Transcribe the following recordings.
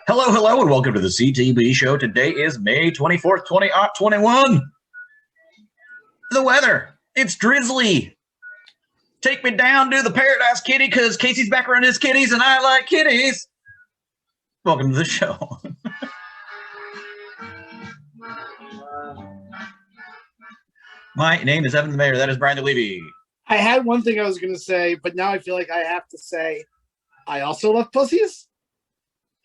Hello, hello, and welcome to the CTB Show. Today is May 24th, 2021. The weather, it's drizzly. Take me down to the Paradise Kitty, because Casey's back around his kitties, and I like kitties. Welcome to the show. My name is Evan the Mayor. That is Brian the Levy. I had one thing I was going to say, but now I feel like I have to say I also love pussies.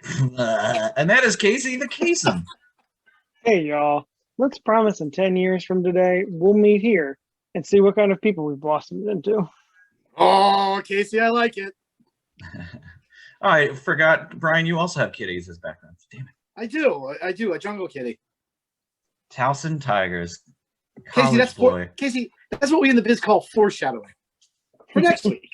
And that is Casey the Cason. Hey, y'all. Let's promise in 10 years from today, we'll meet here and see what kind of people we've blossomed into. Oh, Casey, I like it. I forgot, Brian, you also have kitties as backgrounds. Damn it. I do. A jungle kitty. Towson Tigers. Casey, that's what we in the biz call foreshadowing. For next week.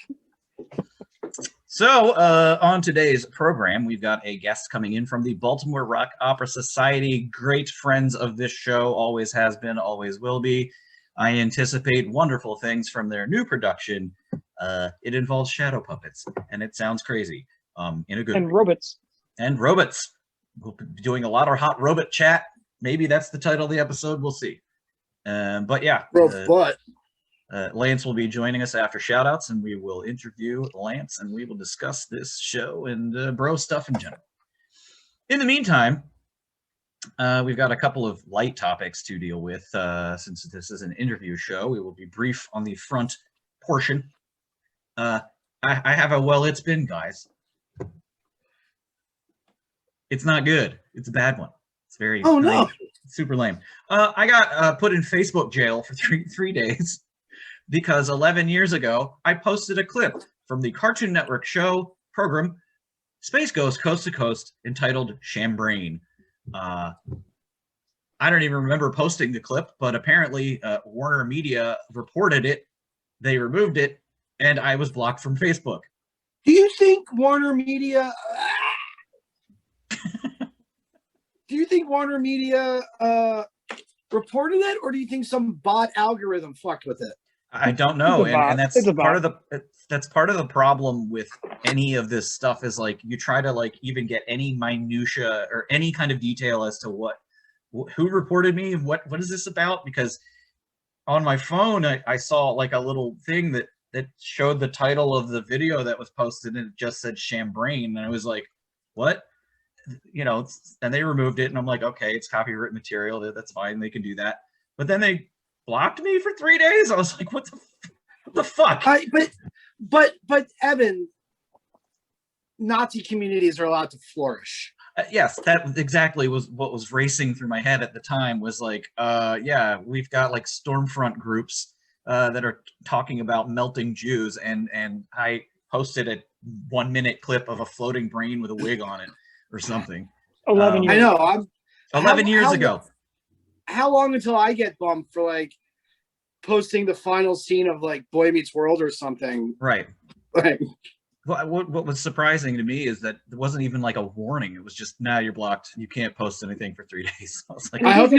So, on today's program, we've got a guest coming in from the Baltimore Rock Opera Society. Great friends of this show, always has been, always will be. I anticipate wonderful things from their new production. It involves shadow puppets, and it sounds crazy in a good way. Robots. And robots. We'll be doing a lot of hot robot chat. Maybe that's the title of the episode. We'll see. But yeah. Lance will be joining us after shoutouts, and we will interview Lance, and we will discuss this show and bro stuff in general. In the meantime, we've got a couple of light topics to deal with. Since this is an interview show, we will be brief on the front portion. I have a well, it's been, guys. It's not good. It's a bad one. It's very super lame. I got put in Facebook jail for three days. Because 11 years ago, I posted a clip from the Cartoon Network show program Space Ghost Coast to Coast entitled Shambrain. I don't even remember posting the clip, but apparently Warner Media reported it, they removed it, and I was blocked from Facebook. Do you think Warner Media... reported it, or do you think some bot algorithm fucked with it? I don't know, and that's part of the problem with any of this stuff is like you try to like even get any minutia or any kind of detail as to who reported me, what is this about? Because on my phone I saw like a little thing that showed the title of the video that was posted, and it just said Shambrain, and I was like, what? You know, and they removed it, and I'm like, okay, it's copyright material, that's fine, they can do that. But then they blocked me for 3 days. I was like, what the fuck? But Evan, Nazi communities are allowed to flourish. Yes, that exactly was what was racing through my head at the time, was like, yeah, we've got like Stormfront groups that are talking about melting Jews, and I posted a 1 minute clip of a floating brain with a wig on it or something. 11 years. I know. 11 years ago. How long until I get bumped for like posting the final scene of like Boy Meets World or something? Right. Like, what was surprising to me is that there wasn't even like a warning. It was just, nah, you're blocked. You can't post anything for 3 days. I was like, I hope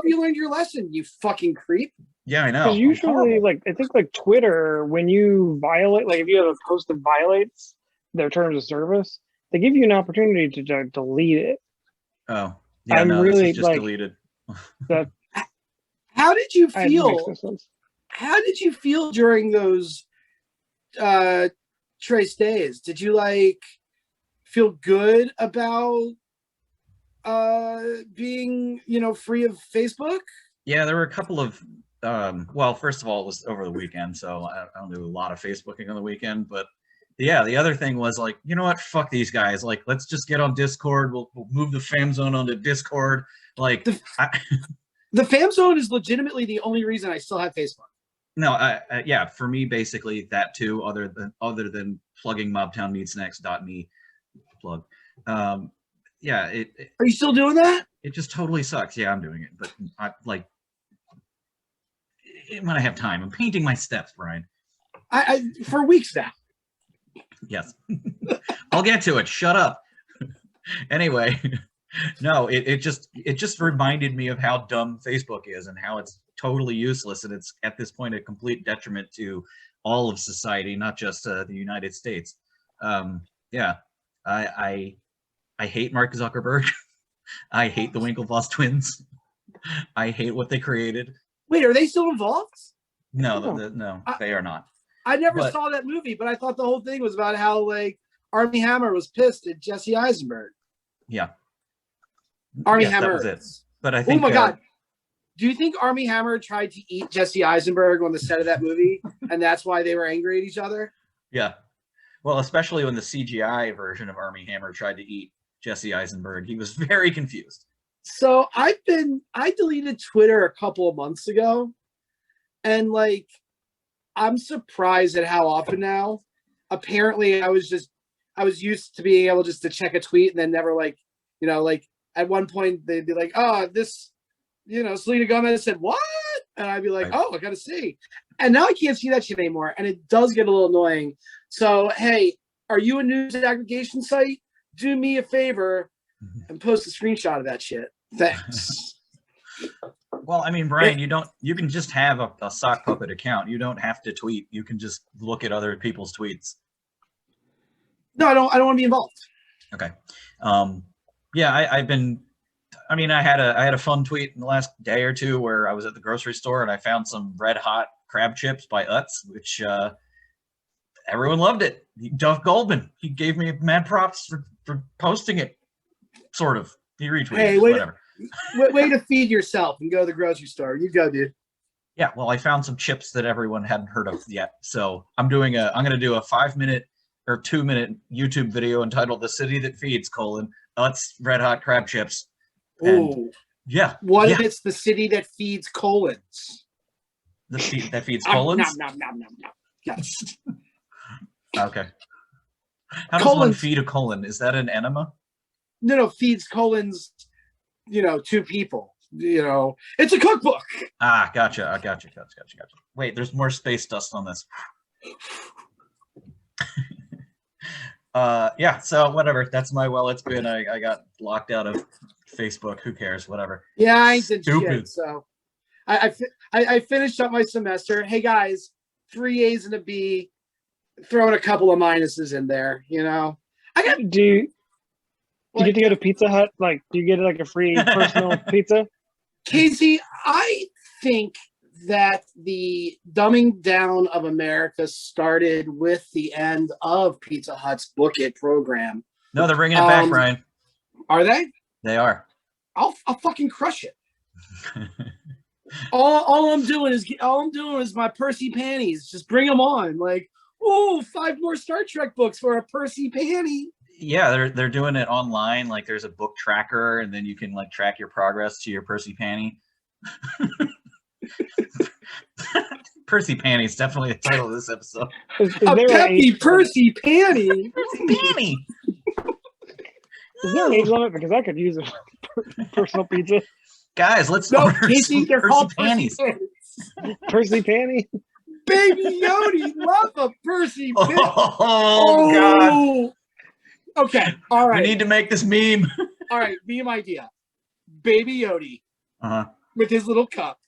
you learned your lesson, you fucking creep. Yeah, I know. Because usually, like, I think like Twitter, when you violate, like if you have a post that violates their terms of service, they give you an opportunity to delete it. Oh, yeah, I'm no, really this is just like deleted. that. How did you feel? No, how did you feel during those Trace days? Did you like feel good about being, free of Facebook? Yeah, there were a couple of well, first of all, it was over the weekend, so I don't do a lot of Facebooking on the weekend, but yeah, the other thing was like, you know what, fuck these guys, like, let's just get on Discord, we'll move the fam zone onto Discord, like the fam zone is legitimately the only reason I still have Facebook. No, yeah, for me, basically that too, other than plugging mobtownmeetsnext.me plug. Yeah, are you still doing that? It just totally sucks. Yeah, I'm doing it, but I like when I have time. I'm painting my steps, Brian. I for weeks now. Yes. I'll get to it. Shut up. Anyway, no, it just reminded me of how dumb Facebook is and how it's totally useless, and it's at this point a complete detriment to all of society, not just the United States. Yeah, I I hate Mark Zuckerberg. I hate the Winklevoss twins. I hate what they created. Wait, are they still involved? No, no, they are not. I never saw that movie, but I thought the whole thing was about how like Armie Hammer was pissed at Jesse Eisenberg. Yeah. Armie Hammer. That was it. But I think. Oh my God. Do you think Armie Hammer tried to eat Jesse Eisenberg on the set of that movie, and that's why they were angry at each other? Yeah. Well, especially when the CGI version of Armie Hammer tried to eat Jesse Eisenberg, he was very confused. So I deleted Twitter a couple of months ago, and like, I'm surprised at how often now. Apparently, I was used to being able just to check a tweet and then never like, you know, like at one point they'd be like, oh, this, you know, Selena Gomez said what? And I'd be like, oh, I gotta see. And now I can't see that shit anymore, and it does get a little annoying. So hey, are you a news aggregation site? Do me a favor and post a screenshot of that shit. Thanks. Well, I mean, Brian, you can just have a sock puppet account. You don't have to tweet. You can just look at other people's tweets. No, I don't want to be involved. Okay. Yeah, I had a fun tweet in the last day or two where I was at the grocery store and I found some red hot crab chips by Utz, which everyone loved it. Duff Goldman, he gave me mad props for posting it, sort of. He retweeted it, whatever. Way to feed yourself and go to the grocery store. You go, dude. Yeah, well, I found some chips that everyone hadn't heard of yet. So I'm going to do a 5-minute or 2-minute YouTube video entitled "The City That Feeds: Utz Red Hot Crab Chips." Ooh. Yeah. What if it's the city that feeds colons? That feeds colons? Nom. Yes. Okay. How does one feed a colon? Is that an enema? No, feeds colons, you know, to people. You know, it's a cookbook. Ah, gotcha. I gotcha. Wait, there's more space dust on this. Yeah, so whatever. That's my it's been. I got locked out of Facebook. Who cares? Whatever. Yeah, I ain't did shit. So I finished up my semester. Hey guys, 3 A's and a B, throwing a couple of minuses in there. You know, I got. Do you get to go to Pizza Hut? Like, do you get like a free personal pizza? Casey, I think that the dumbing down of America started with the end of Pizza Hut's Book It program. No, they're bringing it back, Brian. Are they? They are. I'll fucking crush it. all I'm doing is my Percy panties. Just bring them on. Like, oh, 5 more Star Trek books for a Percy panty. Yeah, they're doing it online. Like, there's a book tracker, and then you can like track your progress to your Percy panty. Percy panty is definitely the title of this episode. Is a peppy Percy panty. Percy panty. Is there an age limit? Because I could use a personal pizza. Guys, let's order some Percy panties. Percy panty. Baby Yodi, love a Percy panty. Oh, God. Okay, all right. We need to make this meme. All right, meme idea. Baby Yodi. With his little cup.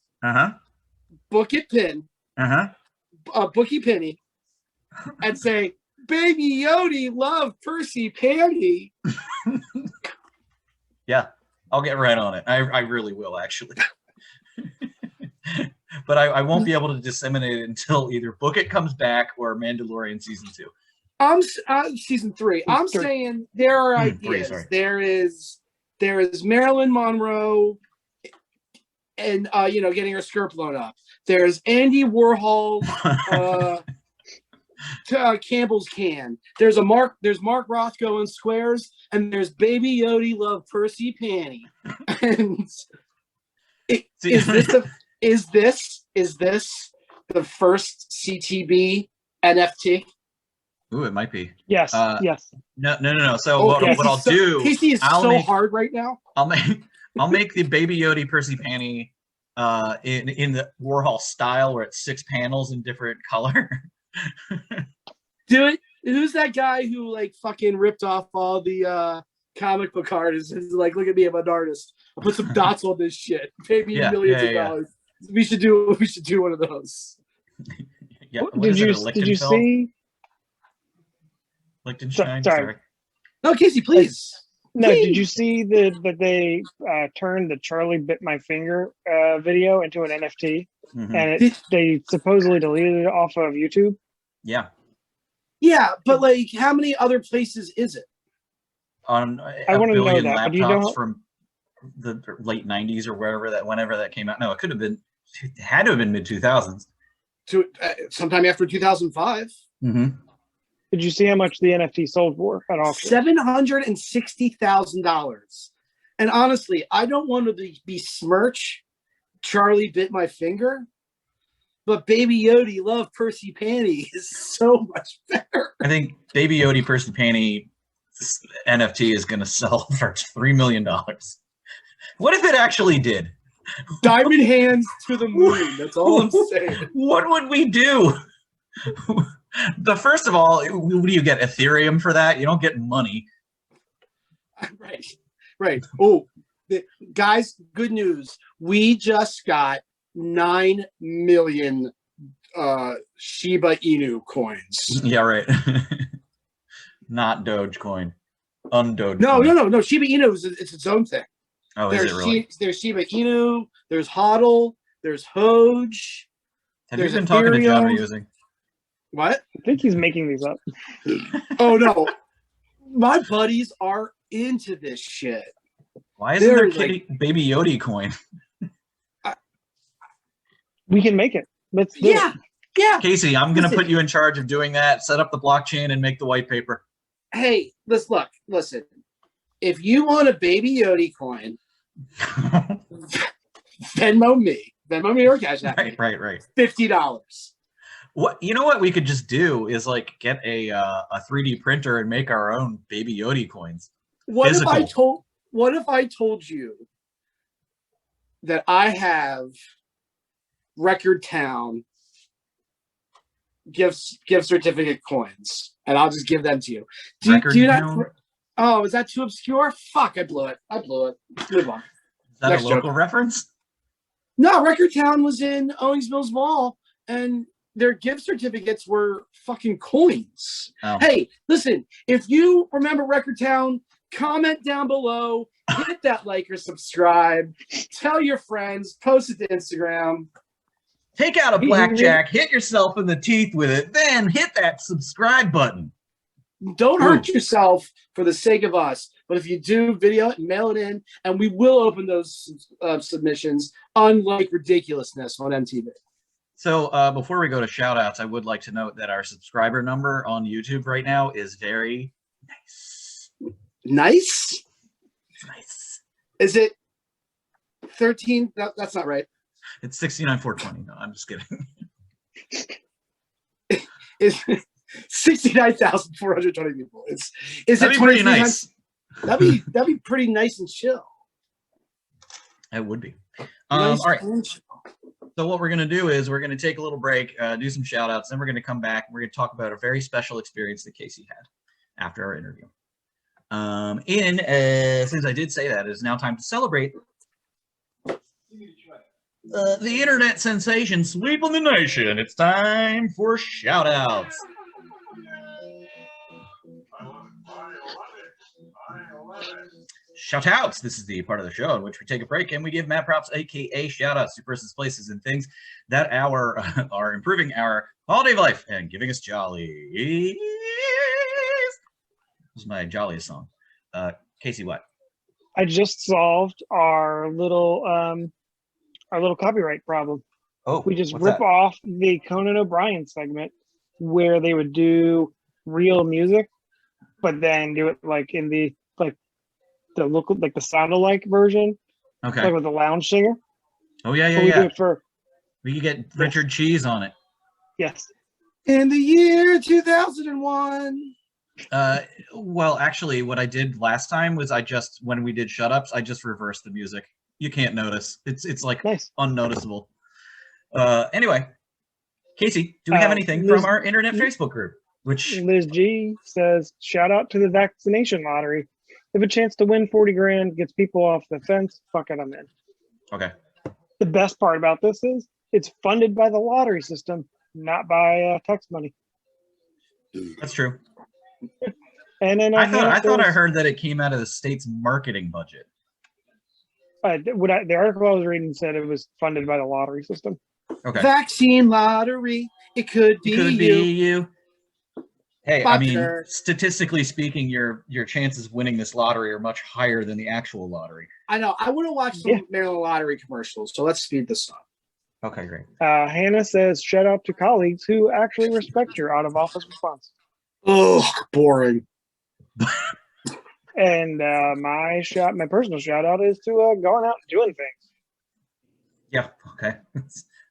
Book It pin. Bookie penny. And say, Baby Yodi, love Percy panty. Yeah, I'll get right on it. I really will, actually. But I won't be able to disseminate it until either Book It comes back or Mandalorian season 2. Season 3. I'm saying there are ideas. There is Marilyn Monroe and getting her skirt blown up. There's Andy Warhol Campbell's can. There's Mark Rothko in Squares, and there's Baby Yodi love Percy panty. And is this the first CTB NFT? Ooh, it might be. Yes. Yes. No. So what I'll do? Casey is hard right now. I'll make the Baby Yodi Percy panty in the Warhol style, where it's 6 panels in different color. Dude, who's that guy who like fucking ripped off all the comic book artists? Is like, look at me, I'm an artist. I'll put some dots on this shit. Pay me millions of dollars. We should do one of those. Yeah. Did you see? Liechtenstein. Sorry. No, Casey, please. No, did you see that they turned the Charlie Bit My Finger video into an NFT, and they supposedly deleted it off of YouTube? Yeah. Yeah, but like, how many other places is it? On I want to know that, laptops but you don't... from the late 90s or whenever that came out. No, it had to have been mid 2000s. Sometime after 2005. Did you see how much the NFT sold for at auction? $760,000. And honestly, I don't want to besmirch Charlie Bit My Finger, but Baby Yodi Love Percy Panty is so much better. I think Baby Yodi Percy Panty NFT is going to sell for $3 million. What if it actually did? Diamond hands to the moon. That's all I'm saying. What would we do? First of all, what do you get? Ethereum for that? You don't get money. Right. Oh, guys, good news. We just got 9 million Shiba Inu coins. Yeah, right. Not Dogecoin. Undogecoin. No. Shiba Inu is its own thing. Oh, is it really? There's Shiba Inu, there's HODL, there's Hoj. Have you been talking to John or using? What? I think he's making these up. Oh, no. My buddies are into this shit. Why isn't there Baby Yodi coin? We can make it. Let's do it. Yeah. Casey, I'm going to put you in charge of doing that. Set up the blockchain and make the white paper. Hey, listen. If you want a Baby Yodi coin, Venmo me or Cash App. Right. $50. You know what we could just do is like get a 3D printer and make our own Baby Yodi coins. What if I told you that I have Record Town gift certificate coins, and I'll just give them to you. Do you not? Oh, is that too obscure? Fuck, I blew it. Good one. Is that a local reference? No, Record Town was in Owings Mills Mall, and their gift certificates were fucking coins. Oh. Hey, listen, if you remember Record Town, comment down below, hit that like or subscribe, tell your friends, post it to Instagram. Take out a blackjack, hit yourself in the teeth with it, then hit that subscribe button. Don't hurt yourself for the sake of us. But if you do, video it, mail it in, and we will open those submissions, unlike ridiculousness on MTV. So before we go to shout-outs, I would like to note that our subscriber number on YouTube right now is very nice. Nice? Nice. Is it 13? No, that's not right. It's 69,420. No, I'm just kidding. It's 69,420 people. That'd be pretty nice. That'd be pretty nice and chill. It would be. All right. So what we're going to do is we're going to take a little break, do some shout outs, then we're going to come back and we're going to talk about a very special experience that Casey had after our interview. Since I did say that, it is now time to celebrate the internet sensation sweeping the nation. It's time for shout outs. Shout outs. This is the part of the show in which we take a break and we give Matt props, aka shout outs, to persons, places, and things that are improving our quality of life and giving us jolly. This is my jolliest song. Casey, what? I just solved our little copyright problem. Oh, we just rip off the Conan O'Brien segment where they would do real music, but then do it like in the local, like the sound-alike version. Okay. Like with the lounge singer. Oh yeah. We could get Richard Cheese on it. Yes. In the year 2001. Well, actually, what I did last time was when we did shut-ups, I just reversed the music. You can't notice. It's like nice. Unnoticeable. Anyway, Casey, do we have anything from our internet Facebook group? Which Liz G says, shout out to the vaccination lottery. If a chance to win 40 grand gets people off the fence, fuck it, I'm in. Okay. The best part about this is it's funded by the lottery system, not by tax money. That's true. And then I thought I heard that it came out of the state's marketing budget. The article I was reading said it was funded by the lottery system. Okay. Vaccine lottery. It could be you. Hey, I mean, statistically speaking, your chances of winning this lottery are much higher than the actual lottery. I know. I want to watch some Maryland lottery commercials, so let's speed this up. Okay, great. Hannah says, "Shout out to colleagues who actually respect your out-of-office response." Oh, boring. And my personal shout out is to going out and doing things. Yeah. Okay.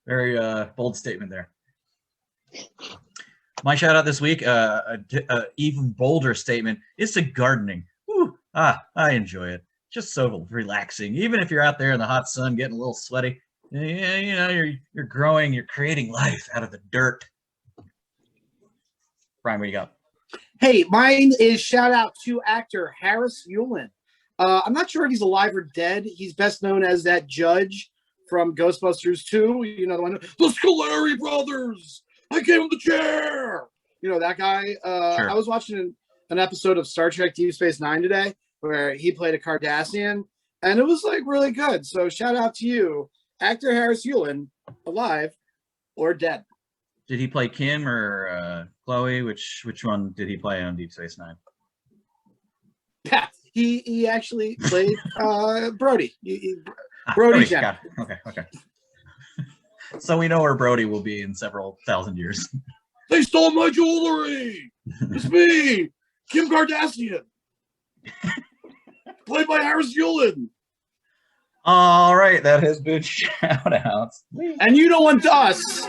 Very bold statement there. My shout out this week, even bolder statement, is to gardening. Woo, I enjoy it. Just so relaxing. Even if you're out there in the hot sun getting a little sweaty, you're growing, you're creating life out of the dirt. Brian, what do you got? Hey, mine is shout out to actor Harris Yulin. I'm not sure if he's alive or dead. He's best known as that judge from Ghostbusters 2. You know, the one, the Scolari brothers. I gave him the chair. You know, that guy. Sure. I was watching an episode of Star Trek Deep Space Nine today where he played a Cardassian, and it was like really good. So shout out to you, actor Harris Yulin, alive or dead. Did he play Kim or Chloe? Which one did he play on Deep Space Nine? Yeah, he actually played Brody. Brody Jenner. Okay. So we know where Brody will be in several thousand years. They stole my jewelry. It's me, Kim Kardashian, played by Harris Yulin. All right, that has been shout outs. And you don't want us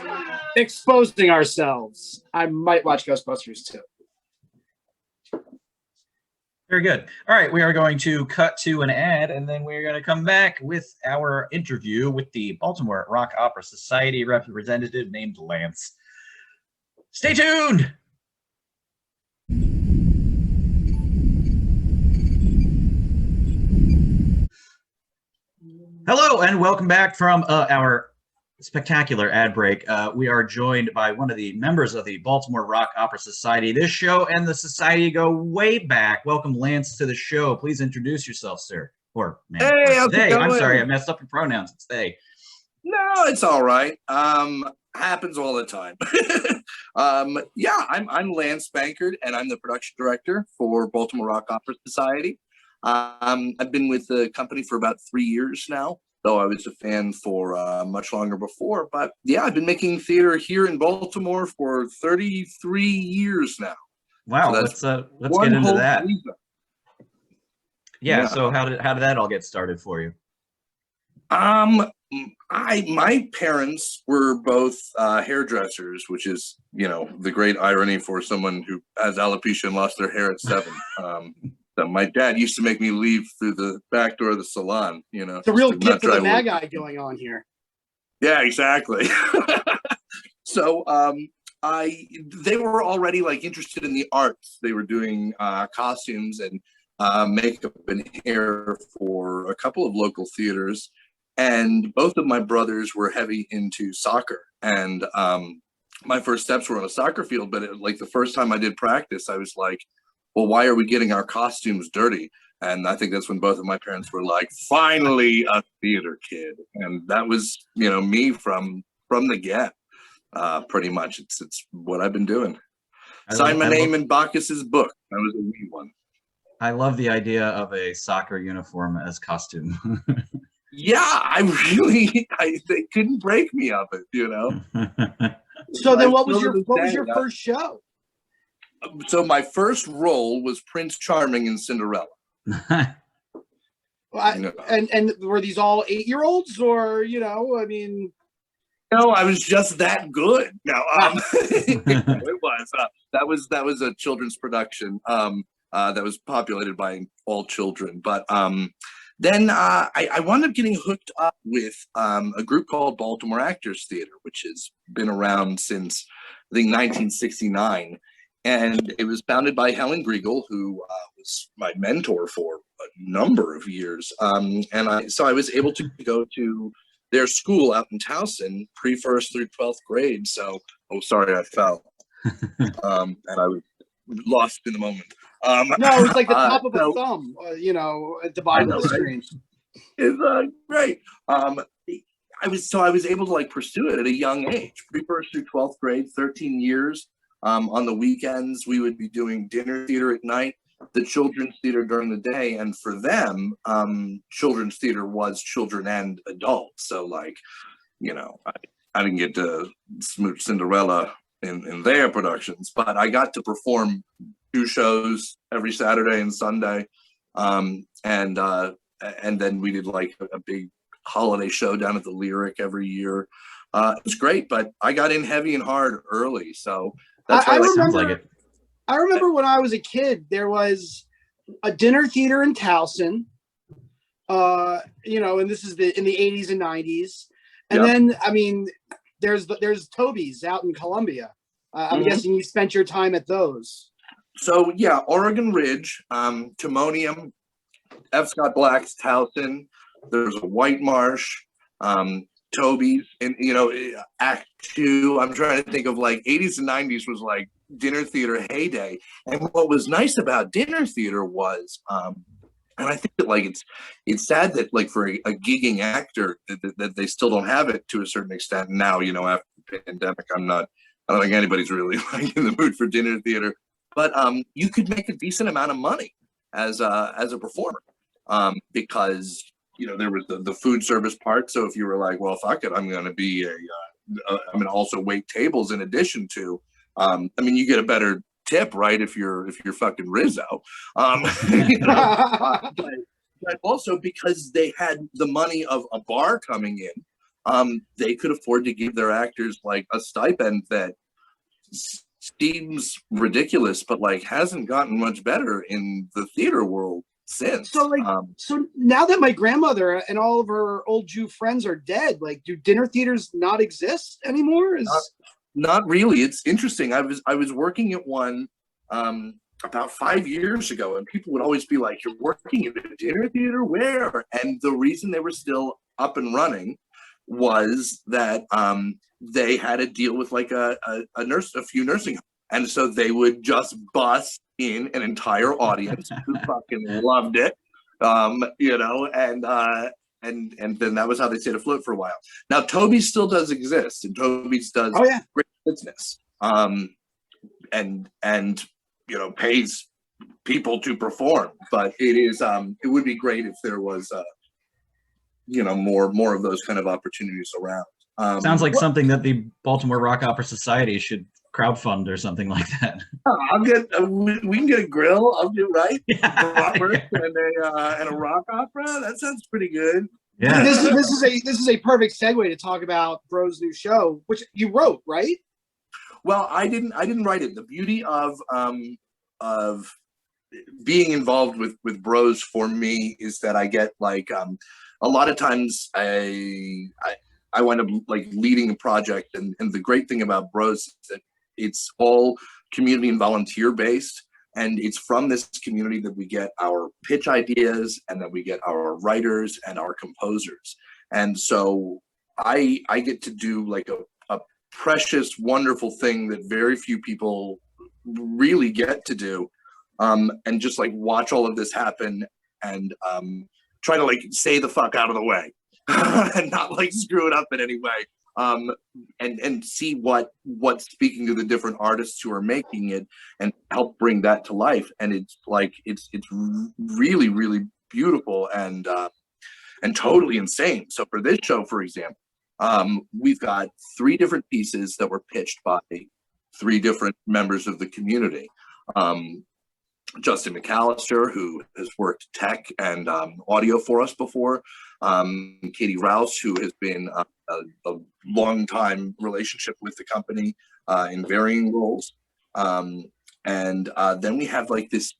exposing ourselves. I might watch Ghostbusters too. Very good. All right, we are going to cut to an ad, and then we're going to come back with our interview with the Baltimore Rock Opera Society representative named Lance. Stay tuned! Hello, and welcome back from our spectacular ad break. We are joined by one of the members of the Baltimore Rock Opera Society. This show and the society go way back. Welcome, Lance, to the show. Please introduce yourself, sir. Or man. Hey, how's it going? I'm sorry, I messed up your pronouns. It's they. No, it's all right. Happens all the time. Yeah, I'm Lance Bankerd, and I'm the production director for Baltimore Rock Opera Society. I've been with the company for about 3 years now, though I was a fan for much longer before. But yeah, I've been making theater here in Baltimore for 33 years now. Wow, so let's get into that. Yeah, so how did that all get started for you? My parents were both hairdressers, which is, the great irony for someone who has alopecia and lost their hair at 7. My dad used to make me leave through the back door of the salon, It's a real gift of the Magi going on here. Yeah, exactly. So they were already interested in the arts. They were doing costumes and makeup and hair for a couple of local theaters. And both of my brothers were heavy into soccer. And my first steps were on a soccer field, but the first time I did practice, I was like, well, why are we getting our costumes dirty? And I think that's when both of my parents were like, finally a theater kid. And that was, me from the get, pretty much. It's what I've been doing. Sign my name in Bacchus's book. That was a wee one. I love the idea of a soccer uniform as costume. Yeah, they couldn't break me of it, So then what was your first show? So my first role was Prince Charming in Cinderella. And were these all 8-year-olds or, I mean? No, I was just that good. No, it was. That was a children's production that was populated by all children. But then I wound up getting hooked up with a group called Baltimore Actors Theater, which has been around since, I think, 1969. And it was founded by Helen Griegel, who was my mentor for a number of years. So I was able to go to their school out in Towson, pre-1st through 12th grade. So, sorry, I fell. And I was lost in the moment. No, it's like the top of a thumb, you know, at the bottom of the screen. It's great. I was able to like pursue it at a young age, pre-first through 12th grade, 13 years. On the weekends, we would be doing dinner theater at night, the children's theater during the day. And for them, children's theater was children and adults. So like, you know, I didn't get to smooch Cinderella in their productions, but I got to perform 2 shows every Saturday and Sunday. And then we did like a big holiday show down at the Lyric every year. It was great, but I got in heavy and hard early. So that's why I remember when I was a kid, there was a dinner theater in Towson, you know, and this is in the 80s and 90s. And then, I mean, there's Toby's out in Columbia. I'm guessing you spent your time at those. So yeah, Oregon Ridge, Timonium, F. Scott Black's Towson. There's a White Marsh, Toby's, and you know, Act 2. I'm trying to think of like 80s and 90s was like dinner theater heyday. And what was nice about dinner theater was, and I think that like it's sad that like for a gigging actor that they still don't have it to a certain extent now. You know, after the pandemic, I don't think anybody's really like in the mood for dinner theater. But you could make a decent amount of money as a performer, because you know there was the food service part. So if you were like, well, fuck it, I'm going to be I'm going to also wait tables in addition to. I mean, you get a better tip, right? If you're fucking Rizzo, you know? but also because they had the money of a bar coming in, they could afford to give their actors like a stipend that seems ridiculous, but like hasn't gotten much better in the theater world since. So like, so now that my grandmother and all of her old Jew friends are dead, like, do dinner theaters not exist anymore? Not really. It's interesting. I was working at one about 5 years ago, and people would always be like, "You're working at a dinner theater? Where?" And the reason they were still up and running was that they had a deal with like a few nursing homes, and so they would just bus in an entire audience who fucking loved it, you know, and then that was how they stayed afloat for a while. Now Toby's still does exist, and Toby's does great business, and you know, pays people to perform. But it would be great if there was you know, more of those kind of opportunities around. Sounds like something that the Baltimore Rock Opera Society should crowdfund or something like that. I'll get we can get a grill. I'll do right. And a rock opera. That sounds pretty good. Yeah. This is a perfect segue to talk about Bro's new show, which you wrote, right? Well, I didn't write it. The beauty of being involved with Bros for me is that I get like a lot of times I wind up like leading a project, and the great thing about Bros is that it's all community and volunteer based, and it's from this community that we get our pitch ideas, and then we get our writers and our composers. And so I get to do like a precious, wonderful thing that very few people really get to do, and just like watch all of this happen and try to like say the fuck out of the way and not like screw it up in any way, and see what's speaking to the different artists who are making it and help bring that to life. And it's like it's really, really beautiful and totally insane. So for this show, for example, we've got 3 different pieces that were pitched by 3 different members of the community. Justin McAllister, who has worked tech and audio for us before. Katie Rouse, who has been a long time relationship with the company in varying roles. And then we have like this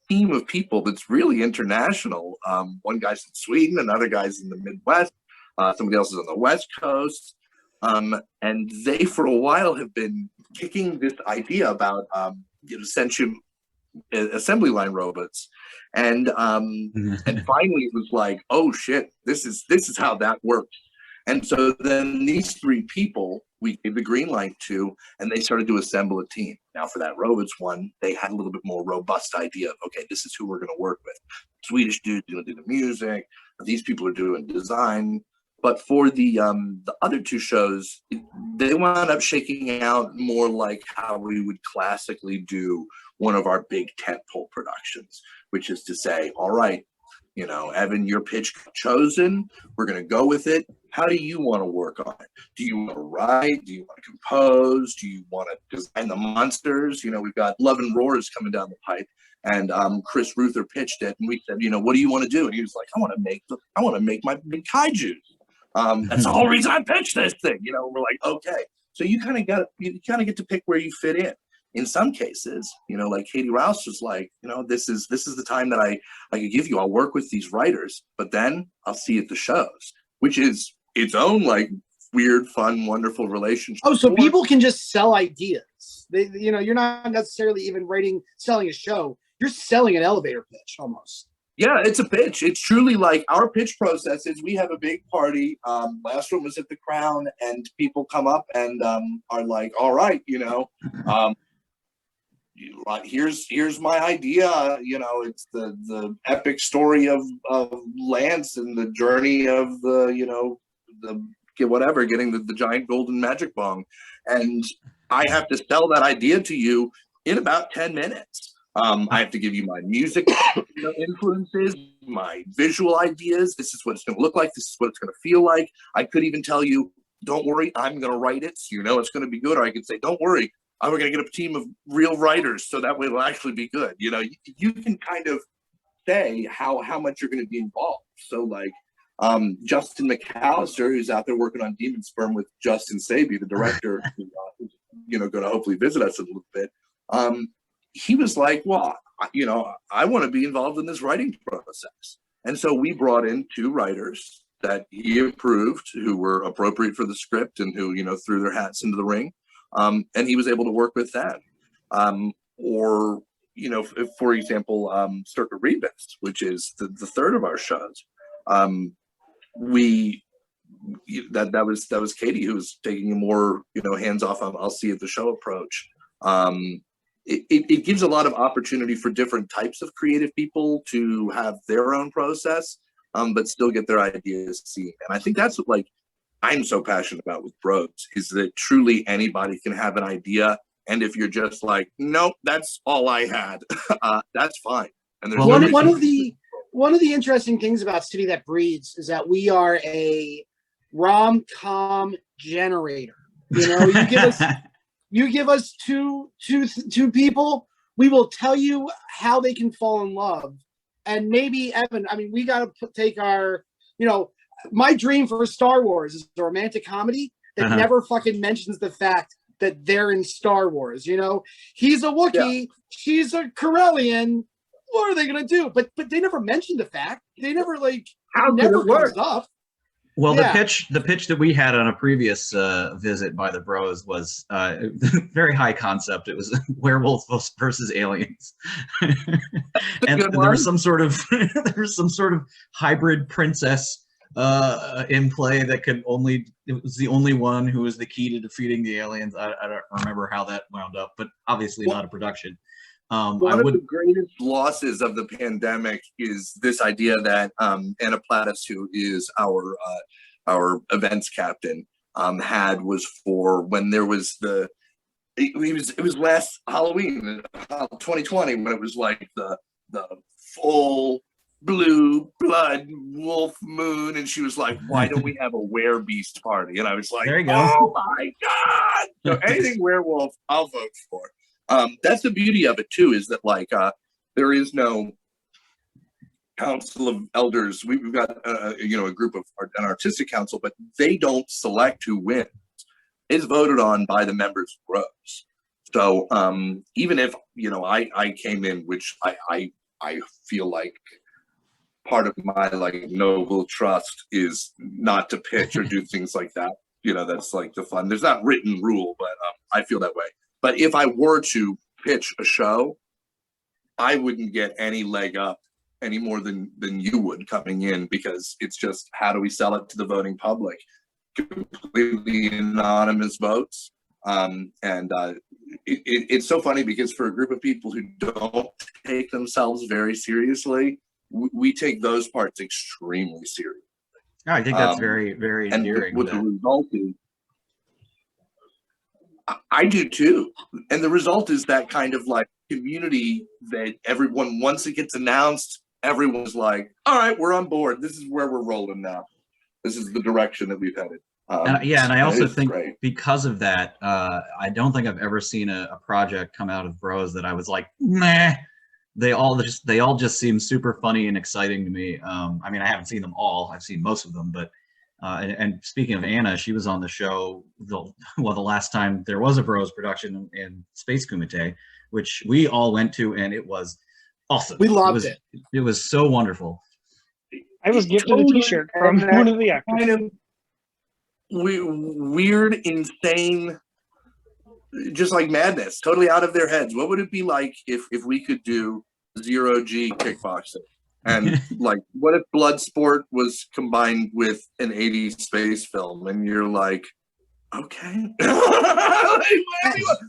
team of people that's really international. One guy's in Sweden, another guy's in the Midwest, somebody else is on the West Coast. And they for a while have been kicking this idea about sentient assembly line robots, and finally it was like, oh shit, this is how that works. And so then these 3 people we gave the green light to, and they started to assemble a team. Now for that Robots one, they had a little bit more robust idea of, okay, this is who we're going to work with. Swedish dude's going to do the music. These people are doing design. But for the other two shows, they wound up shaking out more like how we would classically do one of our big tentpole productions, which is to say, all right, you know, Evan, your pitch chosen. We're going to go with it. How do you want to work on it? Do you want to write? Do you want to compose? Do you want to design the monsters? You know, we've got Love and Roars coming down the pipe, and Chris Ruther pitched it, and we said, you know, what do you want to do? And he was like, I want to make my big kaiju. That's the whole reason I pitched this thing. You know, we're like, okay. So you kind of get to pick where you fit in. In some cases, you know, like Katie Rouse was like, you know, this is the time that I could give you. I'll work with these writers, but then I'll see you at the shows, which is its own like weird, fun, wonderful relationship. Oh, so people can just sell ideas. They, you know, you're not necessarily even selling a show. You're selling an elevator pitch almost. Yeah, it's a pitch. It's truly like our pitch process is we have a big party. Last one was at the Crown, and people come up and are like, all right, you know, here's my idea. You know, it's the epic story of Lance and the journey of getting the giant golden magic bong. And I have to sell that idea to you in about 10 minutes. I have to give you my music influences, my visual ideas. This is what it's going to look like. This is what it's going to feel like. I could even tell you, don't worry, I'm going to write it, so you know it's going to be good. Or I could say, don't worry, we're going to get a team of real writers, so that way it'll actually be good. You know, you can kind of say how much you're going to be involved. So like Justin McAllister, who's out there working on Demon Sperm with Justin Sabie, the director, who's going to hopefully visit us a little bit. He was like, well, you know, I want to be involved in this writing process. And so we brought in 2 writers that he approved, who were appropriate for the script and who, you know, threw their hats into the ring. And he was able to work with that. Or, you know, if, for example, Circa Rebus, which is the third of our shows. That was Katie, who was taking a more, you know, hands-off, I'll see you at the show approach. It gives a lot of opportunity for different types of creative people to have their own process, but still get their ideas seen. And I think that's what, like, I'm so passionate about with Bros, is that truly anybody can have an idea. And if you're just like, nope, that's all I had, that's fine. And there's one of the interesting things about City That Breeds is that we are a rom-com generator. You know, you give us two people, we will tell you how they can fall in love. And maybe, Evan, I mean, we got to take our, you know, my dream for Star Wars is a romantic comedy that never fucking mentions the fact that they're in Star Wars. You know, he's a Wookiee, she's a Corellian. What are they going to do? But they never mentioned the fact. They never, like, how never comes work up. Well, the pitch that we had on a previous visit by the Bros was very high concept. It was werewolves versus aliens, and there was some sort of hybrid princess in play that could only. It was the only one who was the key to defeating the aliens. I don't remember how that wound up, but obviously not a production. One of the greatest losses of the pandemic is this idea that Anna Plattis, who is our events captain, was for when there was it was last Halloween, 2020, when it was like the full blue blood wolf moon, and she was like, why don't we have a werebeast party? And I was like, there you go. Oh my God! So anything werewolf, I'll vote for. That's the beauty of it too, is that like there is no council of elders. We've got a group of an artistic council, but they don't select who wins. It's voted on by the members of Bros. So even if I came in, which I feel like part of my like noble trust is not to pitch or do things like that. You know, that's like the fun. There's not written rule, but I feel that way. But if I were to pitch a show, I wouldn't get any leg up any more than you would coming in, because it's just, how do we sell it to the voting public? completely anonymous votes. It's so funny because for a group of people who don't take themselves very seriously, we take those parts extremely seriously. I think that's very, very endearing. And what the result is, I do too. And the result is that kind of like community that everyone, once it gets announced, everyone's like, all right, we're on board. This is where we're rolling now. This is the direction that we've headed. And I also think great. Because of that, I don't think I've ever seen a project come out of Bros that I was like, meh. They all just seem super funny and exciting to me. I mean, I haven't seen them all. I've seen most of them, but and speaking of Anna, she was on the show the last time there was a Bros production in Space Kumite, which we all went to, and it was awesome. We loved it. It was so wonderful. I was gifted a T-shirt from one of the actors. Kind of weird, insane, just like madness, totally out of their heads. What would it be like if we could do 0G kickboxing? And like, what if Bloodsport was combined with an 80s space film? And you're like, okay.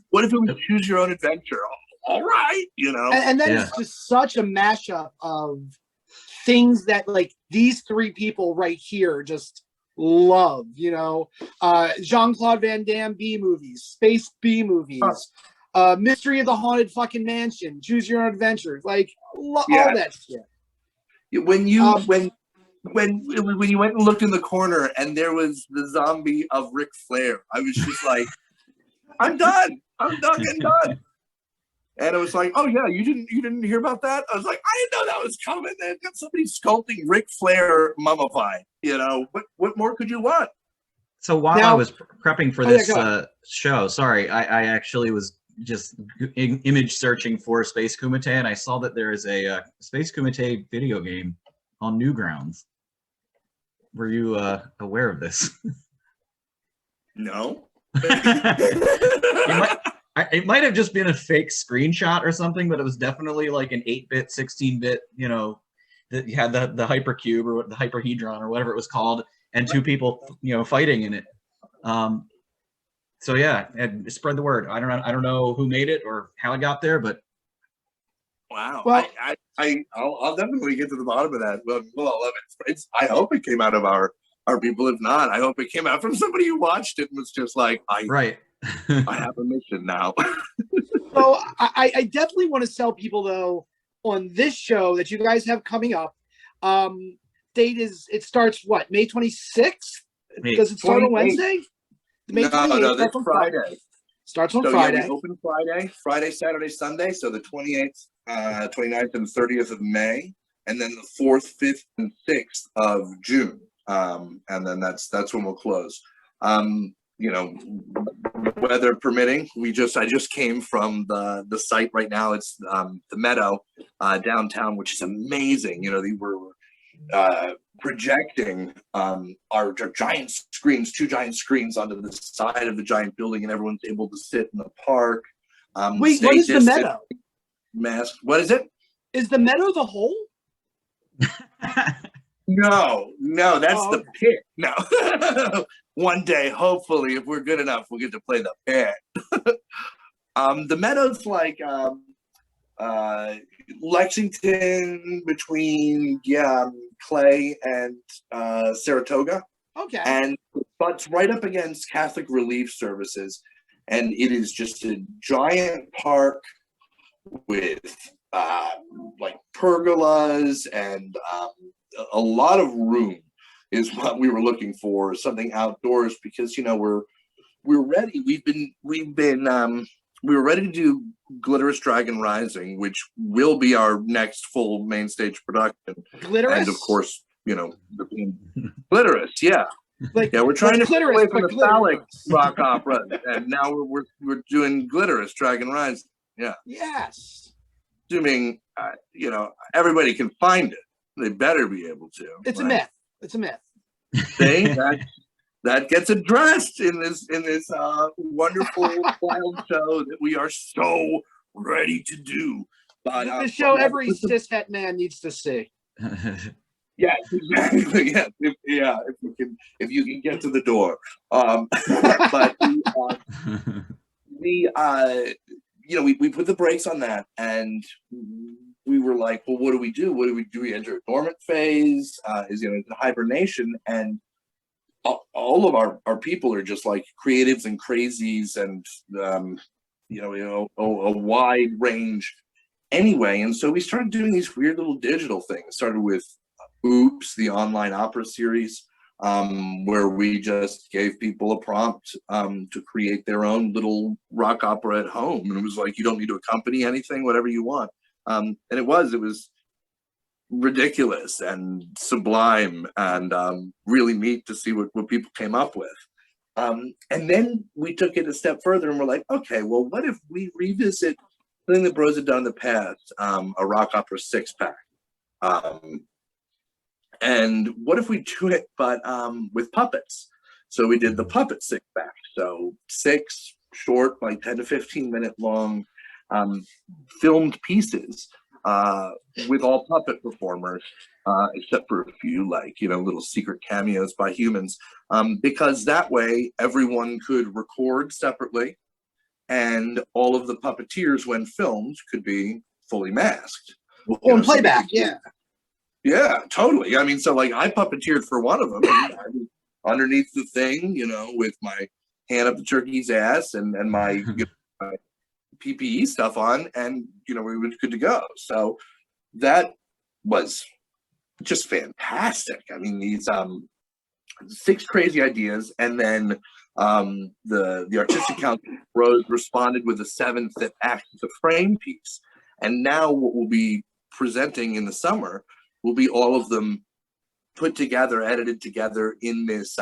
What if it was Choose Your Own Adventure? All right, you know. And then it's just such a mashup of things that like these three people right here just love, you know. Jean-Claude Van Damme B movies, space B movies, Mystery of the Haunted fucking Mansion, Choose Your Own Adventure, like all that shit. When you when you went and looked in the corner and there was the zombie of Ric Flair, I was just like, I'm done. I'm getting done. And it was like, oh yeah, you didn't hear about that? I was like, I didn't know that was coming. They've got somebody sculpting Ric Flair mummified. You know, what more could you want? So while I was prepping for this show, sorry, I actually was just image searching for Space Kumite, and I saw that there is a Space Kumite video game on Newgrounds. Were you aware of this? No. It might have just been a fake screenshot or something, but it was definitely like an 8-bit, 16-bit, you know, that you had the hypercube or the hyperhedron or whatever it was called, and two people, you know, fighting in it. So yeah, and spread the word. I don't know who made it or how it got there, but wow. Well, I'll definitely get to the bottom of that. Well, I love it. I hope it came out of our people. If not, I hope it came out from somebody who watched it and was just like, I have a mission now. So I definitely want to sell people though on this show that you guys have coming up. It starts what, May 26th? Does it start on Wednesday? No, that's Friday. Starts on Friday. Yeah, we open Friday, Saturday, Sunday. So the 28th, 29th, and 30th of May, and then the 4th, 5th, and 6th of June. And then that's when we'll close. You know, weather permitting. I just came from the site right now. It's the Meadow downtown, which is amazing. You know, they were projecting our giant screens, 2 giant screens onto the side of the giant building, and everyone's able to sit in the park. Wait, what is the Meadow? Mask. What is it? Is the Meadow the hole? No, that's the pit. No. One day, hopefully, if we're good enough, we'll get to play the pit. The Meadow's like Lexington between Clay and Saratoga. Okay. And butts right up against Catholic Relief Services, and it is just a giant park with like pergolas and a lot of room is what we were looking for, something outdoors, because you know we're ready. We were ready to do Glitterous Dragon Rising, which will be our next full main stage production. Glitterous? And of course, you know, Glitterous, yeah. We're trying to get away from the phallic rock opera, and now we're doing Glitterous Dragon Rising. Yeah. Yes. Assuming you know, everybody can find it. They better be able to. It's a myth. It's a myth. That gets addressed in this wonderful wild show that we are so ready to do. But the show every cishet man needs to see. Yeah, exactly. Yeah, if you can get to the door. But we put the brakes on that, and we were like, well, what do we do? What do we do? We enter a dormant phase? Is it hibernation? And all of our people are just like creatives and crazies, and a wide range anyway. And so we started doing these weird little digital things. Started with Oops, the online opera series, where we just gave people a prompt to create their own little rock opera at home. And it was like, you don't need to accompany anything, whatever you want. And it was ridiculous and sublime, and really neat to see what people came up with. And then we took it a step further, and we're like, okay, well, what if we revisit something that bros had done in the past, a rock opera 6-pack? And what if we do it, but with puppets? So we did the puppet 6-pack. So 6 short, like 10 to 15 minute long filmed pieces with all puppet performers, except for a few little secret cameos by humans, because that way everyone could record separately, and all of the puppeteers, when filmed, could be fully masked. On playback, yeah. Yeah, totally. I mean, so like I puppeteered for one of them, and I was underneath the thing, with my hand up the turkey's ass and my, my PPE stuff on, and we were good to go. So that was just fantastic. I mean, these 6 crazy ideas, and then the artistic council responded with a 7th that acts as a frame piece. And now what we'll be presenting in the summer will be all of them put together, edited together in this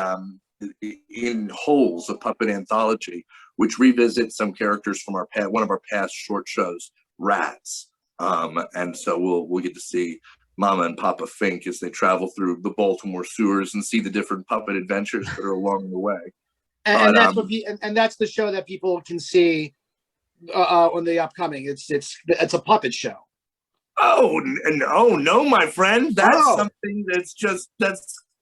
in Holes, a puppet anthology, which revisits some characters from one of our past short shows, Rats. And so we'll get to see Mama and Papa Fink as they travel through the Baltimore sewers and see the different puppet adventures that are along the way. And that's the show that people can see on the upcoming. It's a puppet show. Oh no, my friend. That's something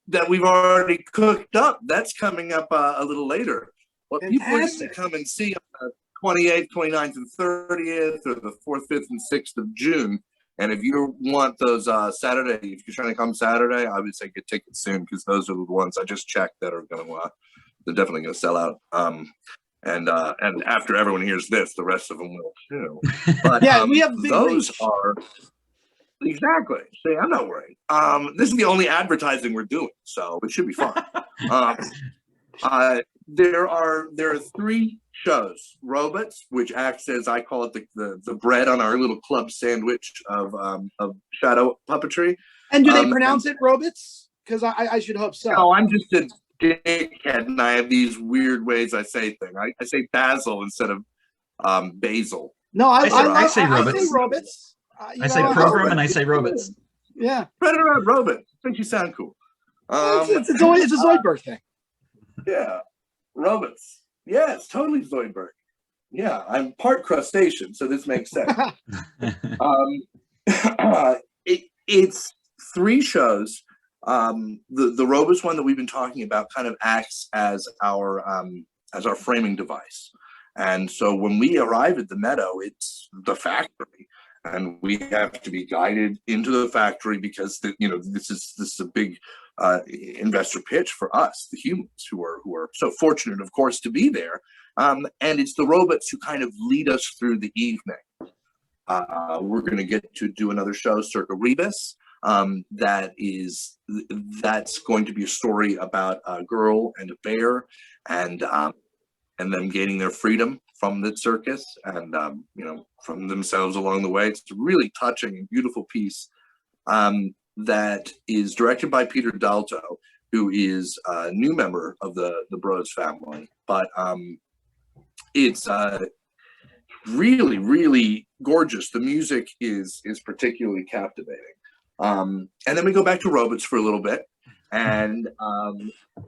that we've already cooked up. That's coming up a little later. What people are going to come and see on the 28th, 29th, and 30th, or the 4th, 5th, and 6th of June. And if you want those Saturday, if you're trying to come Saturday, I would say get tickets soon, because those are the ones I just checked that are going to, they're definitely going to sell out. And after everyone hears this, the rest of them will too. But yeah, we have those are exactly. See, I'm not worried. This is the only advertising we're doing, so it should be fun. There are 3 shows. Robots, which acts as, I call it, the bread on our little club sandwich of shadow puppetry. And do they pronounce it robots? Because I should hope so. No, I'm just a dickhead, and I have these weird ways I say things. I say basil instead of basil. No, I say robots. I say robots. I say program, and I say robots. Yeah. Spread it around, robot. Makes you sound cool. It's a Zoidberg thing. Yeah. Robots. Yeah, it's totally Zoidberg. Yeah, I'm part crustacean, so this makes sense. It's 3 shows. The Robots one that we've been talking about kind of acts as our framing device. And so when we arrive at the Meadow, it's the factory, and we have to be guided into the factory, because this is a big investor pitch for us, the humans who are so fortunate, of course, to be there. And it's the robots who kind of lead us through the evening. We're going to get to do another show, Circa Rebus. That's going to be a story about a girl and a bear, and them gaining their freedom from the circus, and from themselves along the way. It's a really touching and beautiful piece that is directed by Peter Dalto, who is a new member of the Bros family. But it's really, really gorgeous. The music is particularly captivating. And then we go back to Robots for a little bit, and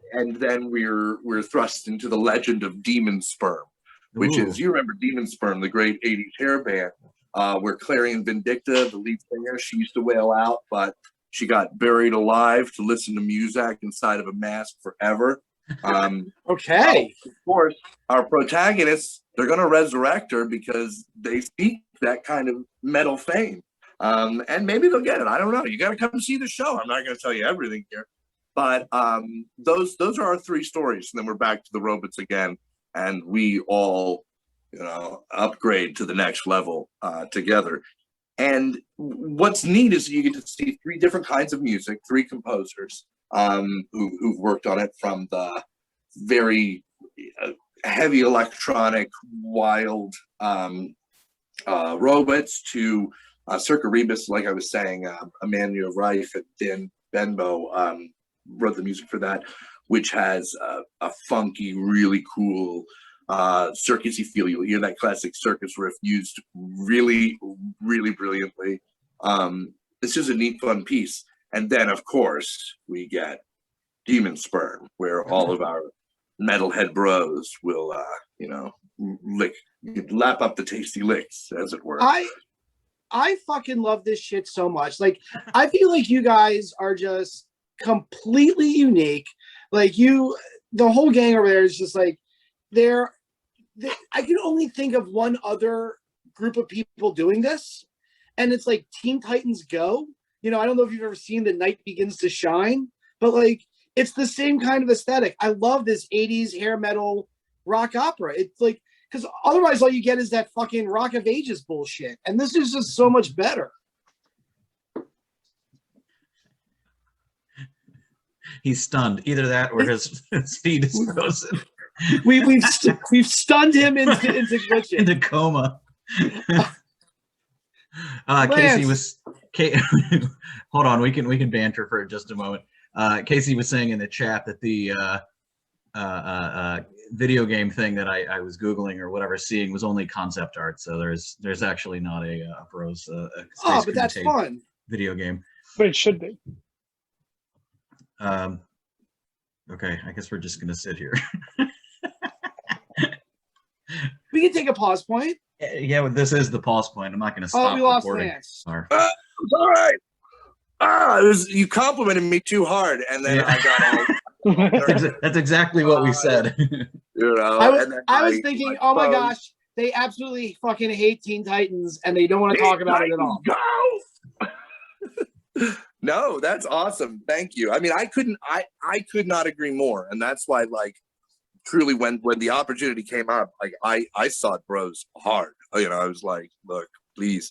then we're thrust into the legend of Demon Sperm, which is, you remember Demon Sperm, the great 80s hair band, where Clarion Vindicta, the lead singer, she used to wail out, but She got buried alive to listen to music inside of a mask forever. Okay. Of course, our protagonists, they're going to resurrect her because they seek that kind of metal fame. And maybe they'll get it. I don't know. You got to come see the show. I'm not going to tell you everything here. But those are our 3 stories. And then we're back to the robots again. And we all, upgrade to the next level together. And what's neat is you get to see 3 different kinds of music, 3 composers who've worked on it, from the very heavy electronic, wild robots to Circa Rebus, like I was saying, Emmanuel Reif and Dan Benbow wrote the music for that, which has a funky, really cool circusy feel. You'll hear that classic circus riff used really, really brilliantly. It's just a neat, fun piece. And then, of course, we get Demon Sperm, where all of our metalhead bros will, lap up the tasty licks, as it were. I fucking love this shit so much. Like, I feel like you guys are just completely unique. Like, the whole gang over there is just like, I can only think of one other group of people doing this, and it's like Teen Titans Go. I don't know if you've ever seen The Night Begins to Shine, but like, it's the same kind of aesthetic. I love this 80s hair metal rock opera. It's like, because otherwise all you get is that fucking Rock of Ages bullshit. And this is just so much better. He's stunned. Either that or his feet is frozen. We've stunned him into glitching. Into coma. Casey was hold on, we can banter for just a moment. Casey was saying in the chat that the video game thing that I was Googling or whatever, seeing, was only concept art. So there's actually not a Bros but that's fun video game. But it should be. Okay, I guess we're just gonna sit here. We can take a pause point. Yeah, well, this is the pause point. I'm not gonna stop. Oh, we lost recording. Lance. All right. You complimented me too hard, and then I got all. That's exactly what we said. I was thinking, oh my gosh, they absolutely fucking hate Teen Titans, and they don't want to talk about it at all. Go! No, that's awesome. Thank you. I mean, I could not agree more, and that's why, like, truly, when the opportunity came up, like, I sought Bros hard. I was like, look, please,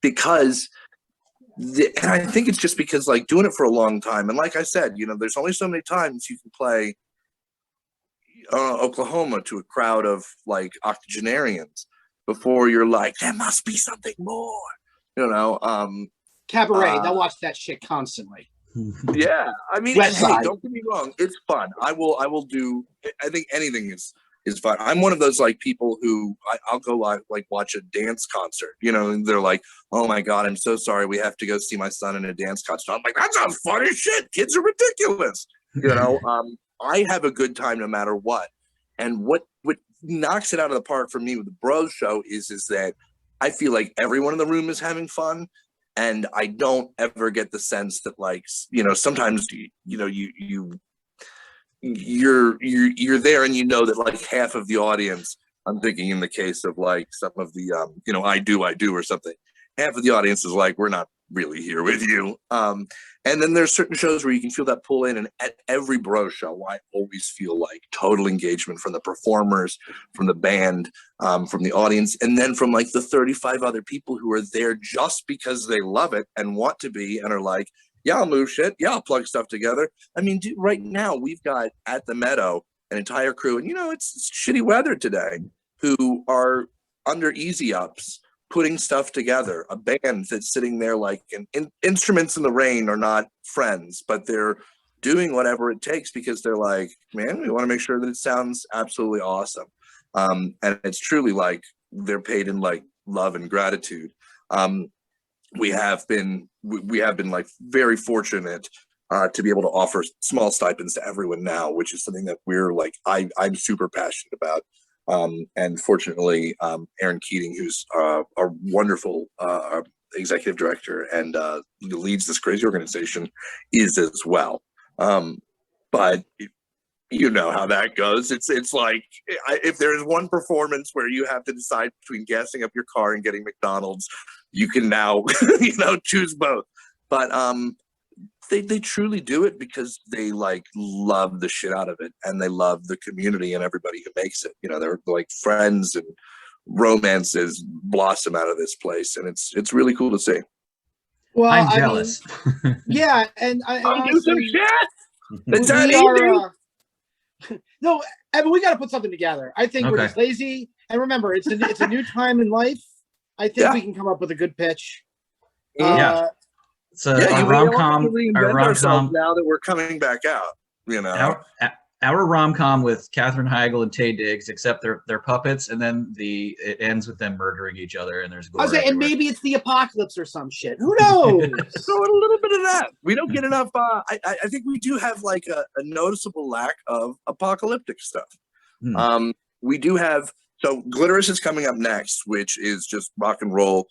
because. And I think it's just because, like, doing it for a long time, and like I said, there's only so many times you can play Oklahoma to a crowd of like octogenarians before you're like, there must be something more, Cabaret. They'll watch that shit constantly. Yeah, I mean, hey, don't get me wrong, it's fun. I will do. I think anything is fun. I'm one of those like people who I'll go like watch a dance concert, and they're like, oh my God, I'm so sorry, we have to go see my son in a dance concert. I'm like, that sounds fun as shit. Kids are ridiculous. I have a good time no matter what. And what knocks it out of the park for me with the Bros show is that I feel like everyone in the room is having fun. And I don't ever get the sense that, like, sometimes you're there and that like half of the audience, I'm thinking in the case of like some of the I do or something, half of the audience is like, we're not really here with you. And then there's certain shows where you can feel that pull in, and at every Bro show I always feel like total engagement from the performers, from the band, from the audience, and then from like the 35 other people who are there just because they love it and want to be and are like, yeah, I'll move shit. Yeah, I'll plug stuff together. I mean, dude, right now we've got at the Meadow an entire crew, and it's shitty weather today, who are under easy ups putting stuff together. A band that's sitting there like, instruments in the rain are not friends, but they're doing whatever it takes because they're like, man, we want to make sure that it sounds absolutely awesome. And it's truly like they're paid in like love and gratitude. We have been like very fortunate to be able to offer small stipends to everyone now, which is something that we're like, I'm super passionate about. And fortunately, Aaron Keating, who's a wonderful executive director and leads this crazy organization, is as well. But you know how that goes. It's like, if there's one performance where you have to decide between gassing up your car and getting McDonald's, you can now choose both. But they truly do it because they like love the shit out of it, and they love the community and everybody who makes it. They're like friends, and romances blossom out of this place, and it's really cool to see. Well, I'm jealous. Yeah, and I do some shit. No, Evan, we got to put something together. I think we're just lazy. And remember, it's a new time in life. I think we can come up with a good pitch. So our rom-com now that we're coming back out, our rom-com with Katherine Heigl and Taye Diggs, except they're puppets, and then it ends with them murdering each other, and there's gore and maybe it's the apocalypse or some shit. Who knows? So a little bit of that. We don't get enough. I think we do have like a noticeable lack of apocalyptic stuff. We do have. So Glitterous is coming up next, which is just rock and roll,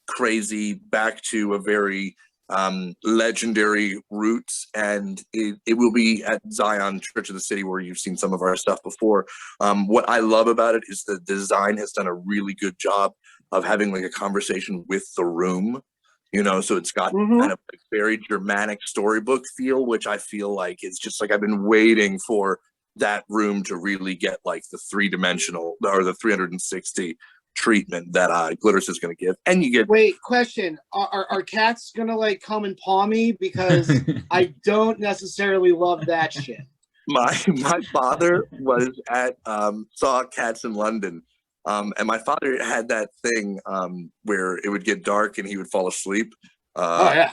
crazy, back to a very legendary roots, and it will be at Zion Church of the City, where you've seen some of our stuff before. What I love about it is the design has done a really good job of having like a conversation with the room, so it's got kind of a very dramatic storybook feel, which I feel like is just like I've been waiting for that room to really get like the 3-dimensional or the 360 treatment that Glitterous is going to give. And you get question, are cats gonna like come and paw me, because I don't necessarily love that shit. My father was at saw Cats in London, and my father had that thing where it would get dark and he would fall asleep, like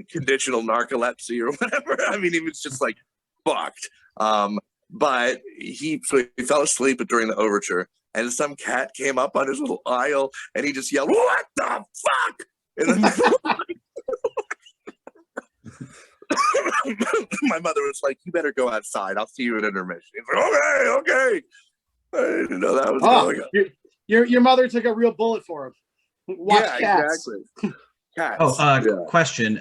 conditional narcolepsy or whatever. I mean, he was just like fucked, but he fell asleep during the overture, and some cat came up on his little aisle, and he just yelled, "What the fuck?" And then my mother was like, "You better go outside. I'll see you at intermission." He's like, okay. I didn't know that was going on. Your mother took a real bullet for him. Watch Cats. Exactly. Cats. Question.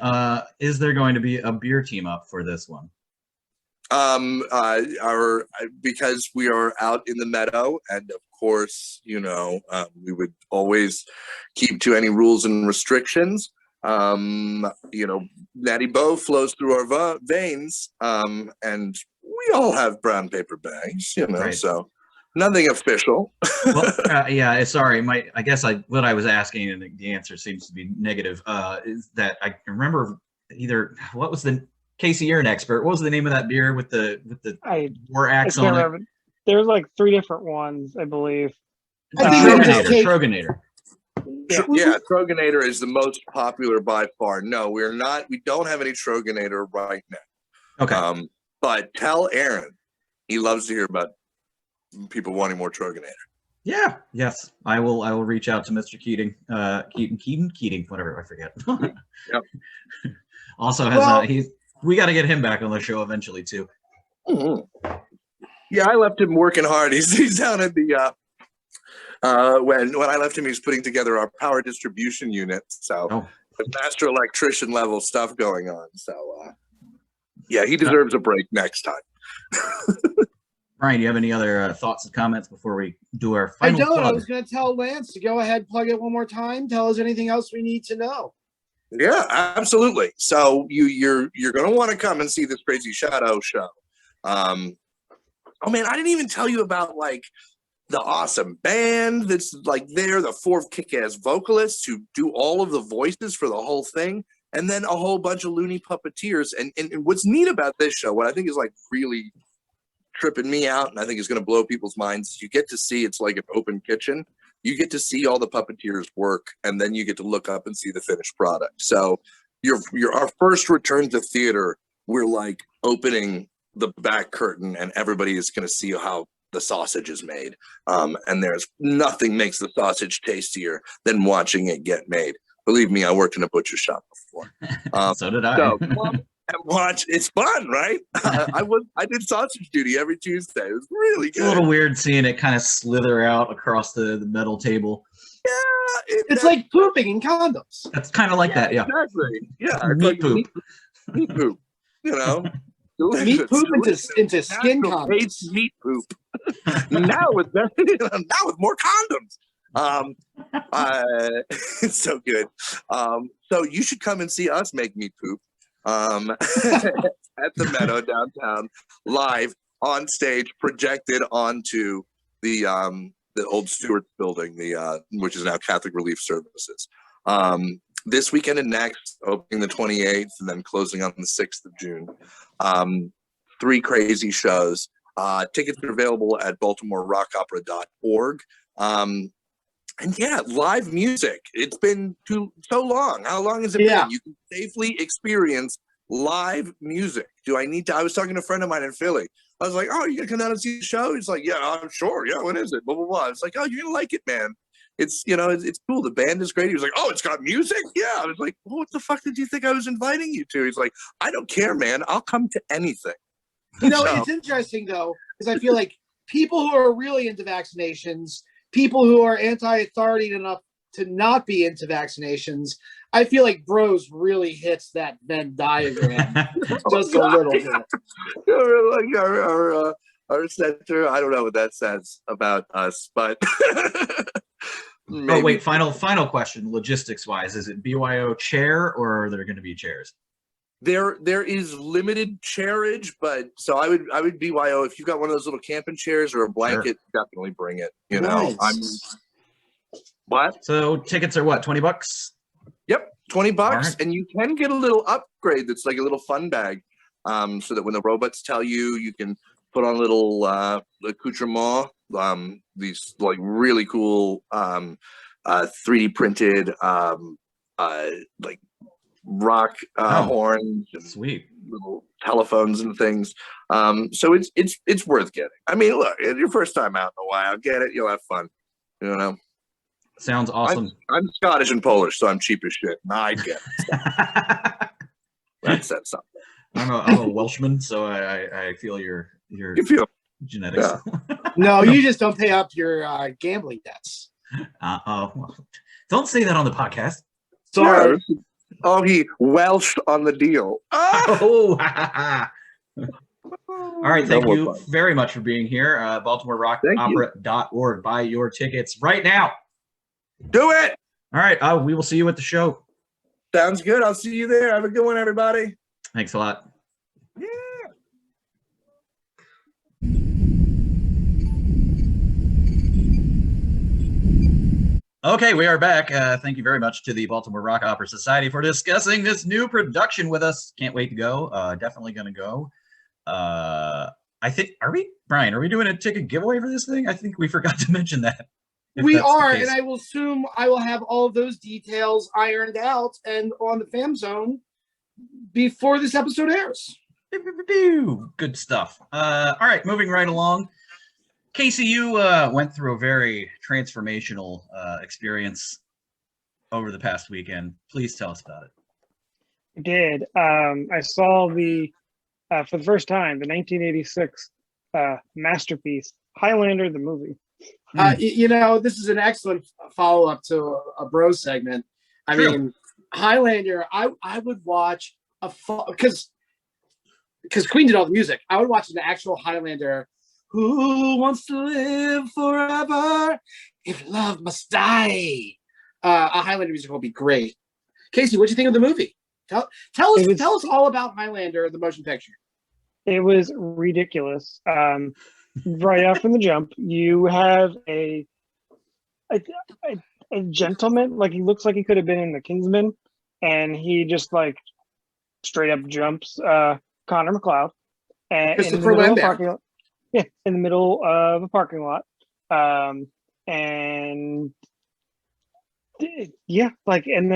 Is there going to be a beer team up for this one? Because we are out in the meadow, and of course, we would always keep to any rules and restrictions. Natty Bow flows through our veins, and we all have brown paper bags, right. So nothing official. Well, sorry. What I was asking, and the answer seems to be negative, is that I remember what was the Casey, you're an expert. What was the name of that beer with the war axe on it? There's like 3 different ones, I believe. Troganator. Yeah, Troganator is the most popular by far. No, we're not. We don't have any Troganator right now. Okay. But tell Aaron, he loves to hear about people wanting more Troganator. Yeah. Yes, I will reach out to Mr. Keating. Keating, whatever, I forget. Yep. Also has we got to get him back on the show eventually too. Mm-hmm. Yeah, I left him working hard. He's down at the when I left him, he was putting together our power distribution unit. So master electrician level stuff going on. So he deserves a break next time. Brian, do you have any other thoughts and comments before we do our final? I don't. plug? I was going to tell Lance to go ahead, plug it one more time. Tell us anything else we need to know. Yeah, absolutely. So you're going to want to come and see this crazy Shadow show. Oh man, I didn't even tell you about like the awesome band that's like there, the 4 kick-ass vocalists who do all of the voices for the whole thing, and then a whole bunch of loony puppeteers. And what's neat about this show, what I think is like really tripping me out, and I think is going to blow people's minds, you get to see it's like an open kitchen. You get to see all the puppeteers work, and then you get to look up and see the finished product. So our first return to theater, we're like opening the back curtain, and everybody is going to see how the sausage is made. And there's nothing makes the sausage tastier than watching it get made. Believe me, I worked in a butcher shop before. So did I. So and watch, it's fun, right? I did sausage duty every Tuesday. It was really good. It's a little weird seeing it kind of slither out across the metal table. Yeah, It's like pooping in condoms. That's kind of like that, yeah. Exactly. Yeah, it's Meat like poop. Meat poop. You know, Meat poop into skin natural condoms. paste meat poop. now with more condoms. It's so good. So you should come and see us make meat poop at the Meadow downtown, live on stage, projected onto the old Stewart's building, which is now Catholic Relief Services. This weekend and next, opening the 28th and then closing on the 6th of June. 3 crazy shows. Tickets are available at BaltimoreRockOpera.org. And yeah, live music. It's been so long. How long has it been? You can safely experience live music. I was talking to a friend of mine in Philly. I was like, oh, you gonna come down and see the show? He's like, yeah, I'm sure. Yeah, what is it? Blah, blah, blah. It's like, oh, you're gonna like it, man. It's cool. The band is great. He was like, oh, it's got music? Yeah. I was like, well, what the fuck did you think I was inviting you to? He's like, I don't care, man. I'll come to anything. It's interesting, though, because I feel like people who are really into vaccinations, people who are anti-authority enough to not be into vaccinations, I feel like Bros really hits that Venn diagram just a little bit. Our center, I don't know what that says about us, but maybe. Oh wait, final question, logistics wise, is it BYO chair or are there going to be chairs? There is limited chairage, but so I would BYO if you've got one of those little camping chairs or a blanket, definitely bring it. Nice. What? So tickets are what, $20? Yep, $20, right. And you can get a little upgrade that's like a little fun bag, so that when the robots tell you, you can put on a little accoutrement, these like really cool 3D printed like rock horns and sweet little telephones and things. So it's worth getting. I mean, look, it's your first time out in a while. Get it, you'll have fun. Sounds awesome. I'm Scottish and Polish, so I'm cheap as shit. I get it. That said something. I'm a Welshman, so I feel your genetics. Yeah. No, you just don't pay up your gambling debts. Don't say that on the podcast. Sorry. Yeah. Oh, he Welsh on the deal. Oh. All right, thank you very much for being here. BaltimoreRockOpera.org. Buy your tickets right now. Do it. All right, we will see you at the show. Sounds good. I'll see you there. Have a good one, everybody. Thanks a lot. Yeah. Okay, we are back. Thank you very much to the Baltimore Rock Opera Society for discussing this new production with us. Can't wait to go. Definitely going to go. I think, Brian, are we doing a ticket giveaway for this thing? I think we forgot to mention that. We are, and I will assume I will have all of those details ironed out and on the Fam Zone before this episode airs. Good stuff. All right, moving right along. Casey, you went through a very transformational experience over the past weekend. Please tell us about it. I did. I saw for the first time, the 1986 masterpiece, Highlander, the movie. This is an excellent follow-up to a bro segment. I mean, Highlander, I would watch because Queen did all the music. I would watch an actual Highlander. Who wants to live forever if love must die? A Highlander musical will be great. Casey, what do you think of the movie? Tell us all about Highlander, the motion picture. It was ridiculous. Right off from the jump, you have a gentleman, like he looks like he could have been in The Kingsman, and he just like straight up jumps Connor McLeod and in the middle of a parking lot. Yeah, in the middle of a parking lot. And then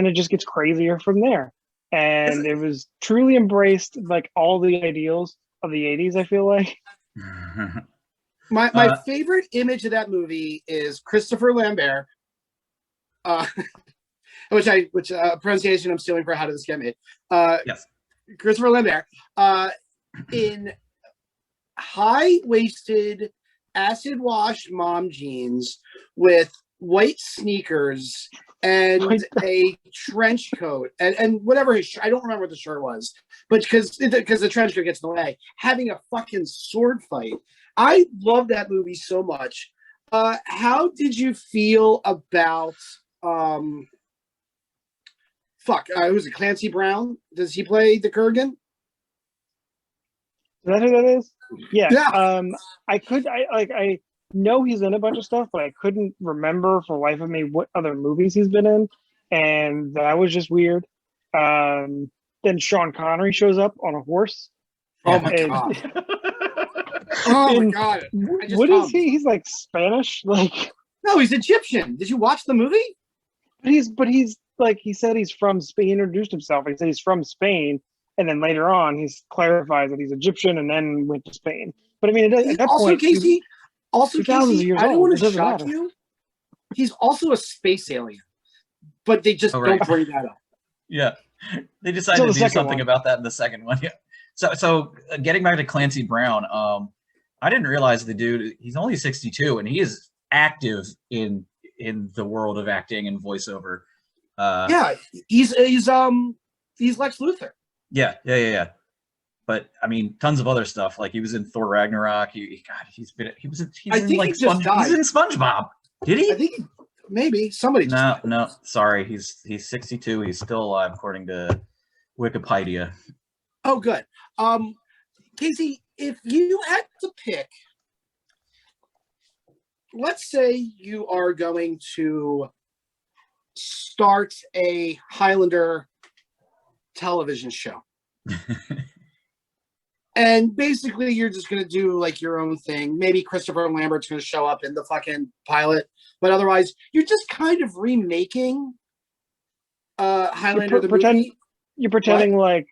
it just gets crazier from there. And it was truly embraced like all the ideals of the 80s, I feel like. My favorite image of that movie is Christopher Lambert, which pronunciation I'm stealing for How Did This Get Made? Yes. Christopher Lambert in high-waisted acid wash mom jeans with white sneakers and a trench coat and whatever his I don't remember what the shirt was, but because the trench coat gets in the way, having a fucking sword fight. I love that movie so much. How did you feel about who's it, Clancy Brown? Does he play the Kurgan? Is that who that is? Yeah. I know he's in a bunch of stuff, but I couldn't remember for the life of me what other movies he's been in, and that was just weird. Then Sean Connery shows up on a horse. Oh my god! Oh my god! What is he? He's like Spanish, like no, he's Egyptian. Did you watch the movie? But he's like he said he's from Spain. He introduced himself. He said he's from Spain, and then later on he clarifies that he's Egyptian and then went to Spain. But I mean, at that point, Casey. Also, Casey, I don't want to shock matter. you. He's also a space alien, but they just don't bring that up. Yeah, they decided to do something about that in the second one. Yeah. So getting back to Clancy Brown, I didn't realize the dude. He's only 62, and he is active in the world of acting and voiceover. Yeah, he's Lex Luthor. Yeah. But I mean, tons of other stuff. Like he was in Thor Ragnarok. He's in SpongeBob. Did he? I think maybe somebody. No. Sorry, he's 62. He's still alive according to Wikipedia. Oh, good. Casey, if you had to pick, let's say you are going to start a Highlander television show. And basically, you're just going to do like your own thing. Maybe Christopher Lambert's going to show up in the fucking pilot. But otherwise, you're just kind of remaking Highlander the movie. You're pretending like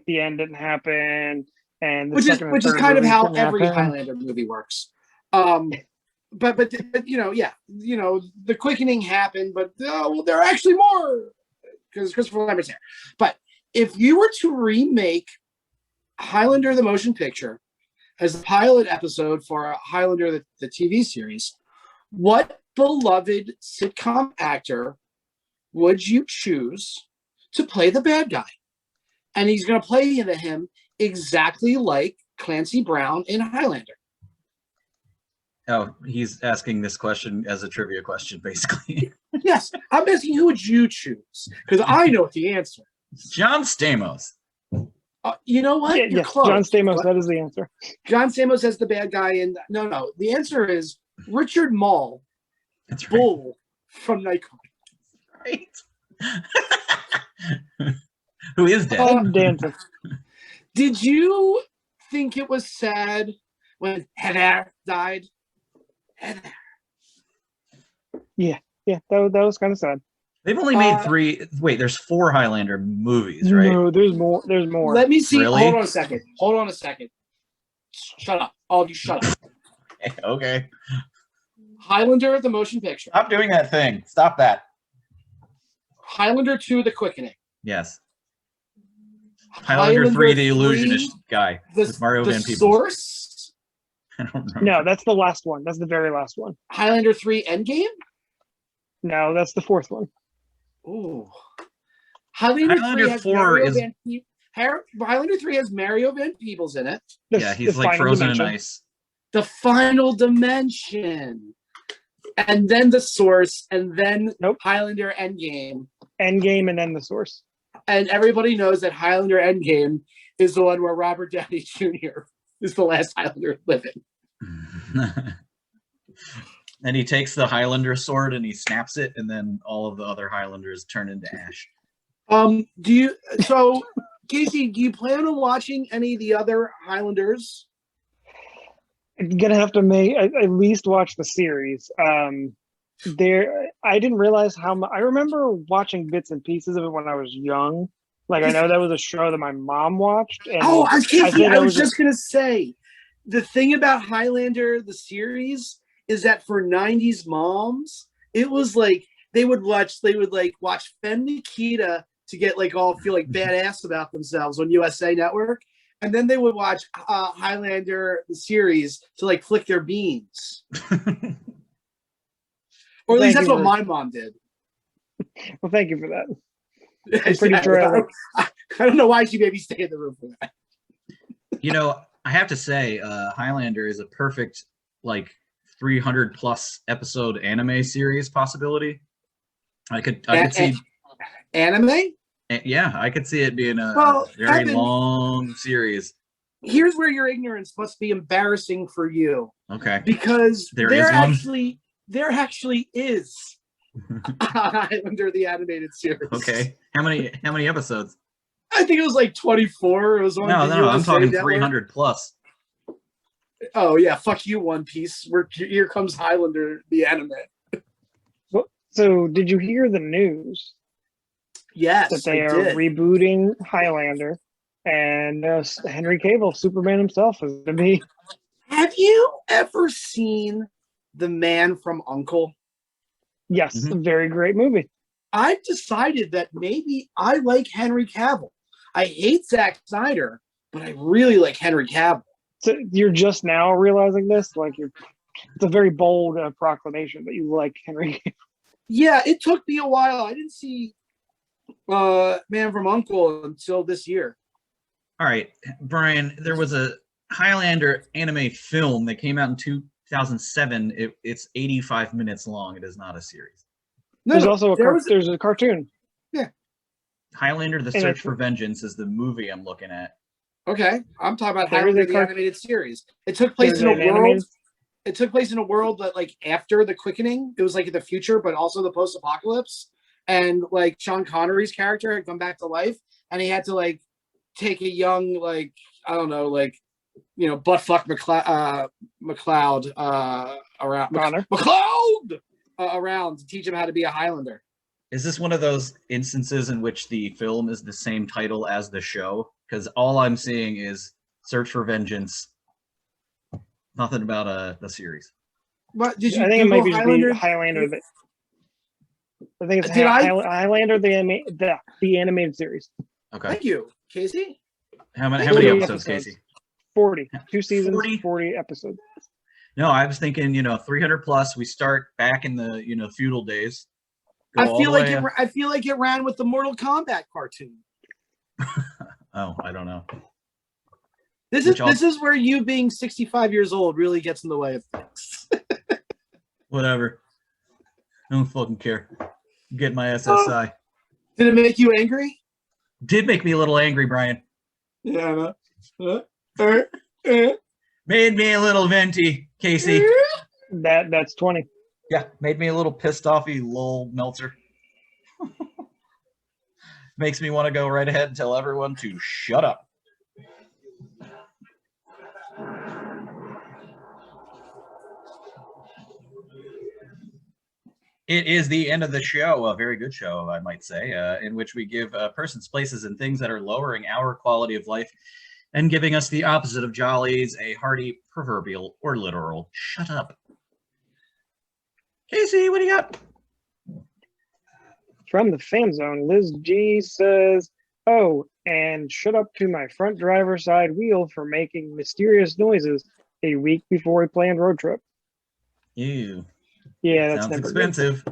the end didn't happen. And which is kind of how every Highlander movie works. But the quickening happened. But there are actually more. Because Christopher Lambert's here. But if you were to remake Highlander the motion picture as the pilot episode for Highlander the TV series, what beloved sitcom actor would you choose to play the bad guy? And he's going to play into him exactly like Clancy Brown in Highlander. Oh, he's asking this question as a trivia question, basically. Yes, I'm asking who would you choose? Because I know the answer. John Stamos. You know what? Yes, John Stamos. What? That is the answer. John Stamos as the bad guy, and no. The answer is Richard Mall. That's right. Bull from Nikon. Right. Who is dead? Dancing. Did you think it was sad when Heather died? Heather. Yeah, that was kind of sad. They've only made 3. Wait, there's 4 Highlander movies, right? No, there's more. Let me see. Really? Hold on a second. Shut up. All of you shut up. Okay. Highlander, the motion picture. Stop doing that thing. Stop that. Highlander 2, the quickening. Yes. Highlander 3, the illusionist guy. With Mario Van Peebles. Source? I don't remember. No, that's the last one. That's the very last one. Highlander 3, Endgame? No, that's the 4th one. Ooh. Highlander 3 has Mario Van Peebles in it. Yeah, he's like frozen in ice. The final dimension. And then the source, and then Highlander Endgame. Endgame and then the source. And everybody knows that Highlander Endgame is the one where Robert Downey Jr. is the last Highlander living. And he takes the Highlander sword and he snaps it, and then all of the other Highlanders turn into ash. Casey, do you plan on watching any of the other Highlanders? I'm gonna have to at least watch the series. I didn't realize how much. I remember watching bits and pieces of it when I was young. Like I know that was a show that my mom watched. And I was just gonna say, the thing about Highlander the series is that for 90s moms, it was like they would watch Femme Nikita to get like all feel like badass about themselves on USA Network, and then they would watch Highlander the series to like flick their beans. Or at least that's what my mom did. Well, thank you for that. I'm pretty sure I don't know why she made me stay in the room for that. You know, I have to say, Highlander is a perfect, like, 300 plus episode anime series possibility. I could see anime. Yeah, I could see it being a very long series. Here's where your ignorance must be embarrassing for you. Okay. Because there actually is Highlander the animated series. Okay. How many episodes? I think it was like 24. It was on No, I'm talking 300 plus. Oh yeah, fuck you, One Piece. Here comes Highlander the anime. So did you hear the news? Yes, that they are rebooting Highlander, and Henry Cavill, Superman himself, is going to be. Have you ever seen The Man from U.N.C.L.E.? Yes, a very great movie. I've decided that maybe I like Henry Cavill. I hate Zack Snyder, but I really like Henry Cavill. So you're just now realizing this? Like, it's a very bold proclamation that you like Henry Cavill. Yeah, it took me a while. I didn't see Man from U.N.C.L.E. until this year. All right, Brian, there was a Highlander anime film that came out in 2007. It's 85 minutes long. It is not a series. There's also there's a cartoon. Yeah. Highlander: The Search for Vengeance is the movie I'm looking at. Okay, I'm talking about Highlander the animated series. It took place in a world. It took place in a world that, like, after the Quickening, it was like in the future, but also the post-apocalypse. And like Sean Connery's character had come back to life, and he had to like take a young, like, I don't know, like, you know, buttfuck McLeod around McLeod around to teach him how to be a Highlander. Is this one of those instances in which the film is the same title as the show? Because all I'm seeing is Search for Vengeance. Nothing about the series. What did you? I think it might be Highlander. I think it's Highlander the animated series. Okay. Thank you, Casey. How many episodes, Casey? 40. 2 seasons, 40 episodes. No, I was thinking, 300 plus. We start back in the, feudal days. I feel like it ran with the Mortal Kombat cartoon. Oh, I don't know. This is where you being 65 years old really gets in the way of things. Whatever. I don't fucking care. Get my SSI. Did it make you angry? Did make me a little angry, Brian. Yeah. Made me a little venti, Casey. That's 20. Yeah, made me a little pissed offy, lol, Meltzer. Makes me want to go right ahead and tell everyone to shut up. It is the end of the show, a very good show, I might say, in which we give persons, places, and things that are lowering our quality of life and giving us the opposite of jollies, a hearty, proverbial, or literal shut up. Casey, what do you got? From the fan zone, Liz G says, "Oh, and shut up to my front driver's side wheel for making mysterious noises a week before we planned road trip." Ew. Yeah, that's sounds expensive.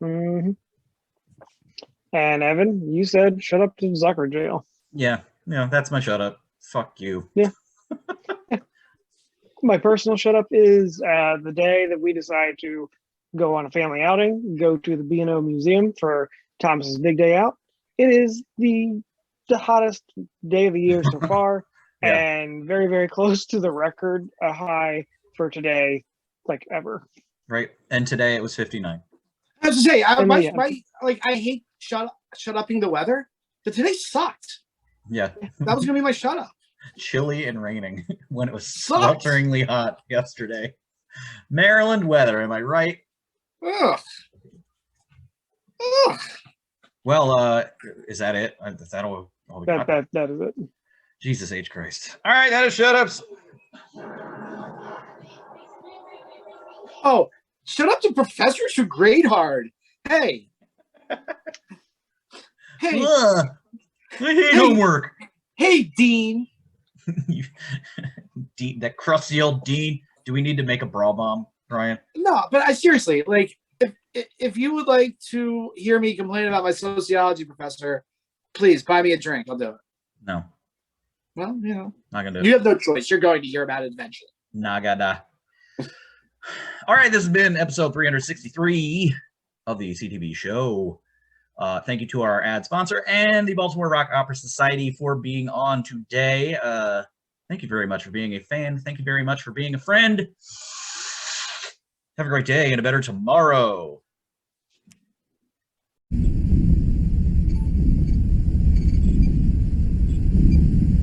Mm-hmm. And Evan, you said shut up to Zucker jail. Yeah, that's my shut up. Fuck you. Yeah. My personal shut up is the day that we decide to go on a family outing, go to the B&O Museum for Thomas's big day out. It is the hottest day of the year so far, yeah. And very, very close to the record high for today, like ever. Right, and today it was 59. I have to say, I hate shut upping the weather, but today sucked. Yeah, that was gonna be my shut up. Chilly and raining when it was swelteringly hot yesterday. Maryland weather, am I right? Ugh. Well, is that it? Is that all we got? That is it. Jesus H. Christ. All right, that is shut ups. Oh, shut up to professors who grade hard. Hey. Hey. I hate homework. Hey, Dean. Dean, that crusty old Dean. Do we need to make a bra bomb, Brian? No, but I seriously, like, if you would like to hear me complain about my sociology professor, please buy me a drink. I'll do it. No. Well, you know, not gonna do it. You have no choice. You're going to hear about it eventually. Nagada. All right, this has been episode 363 of the CTB Show. Thank you to our ad sponsor and the Baltimore Rock Opera Society for being on today. Thank you very much for being a fan. Thank you very much for being a friend. Have a great day and a better tomorrow.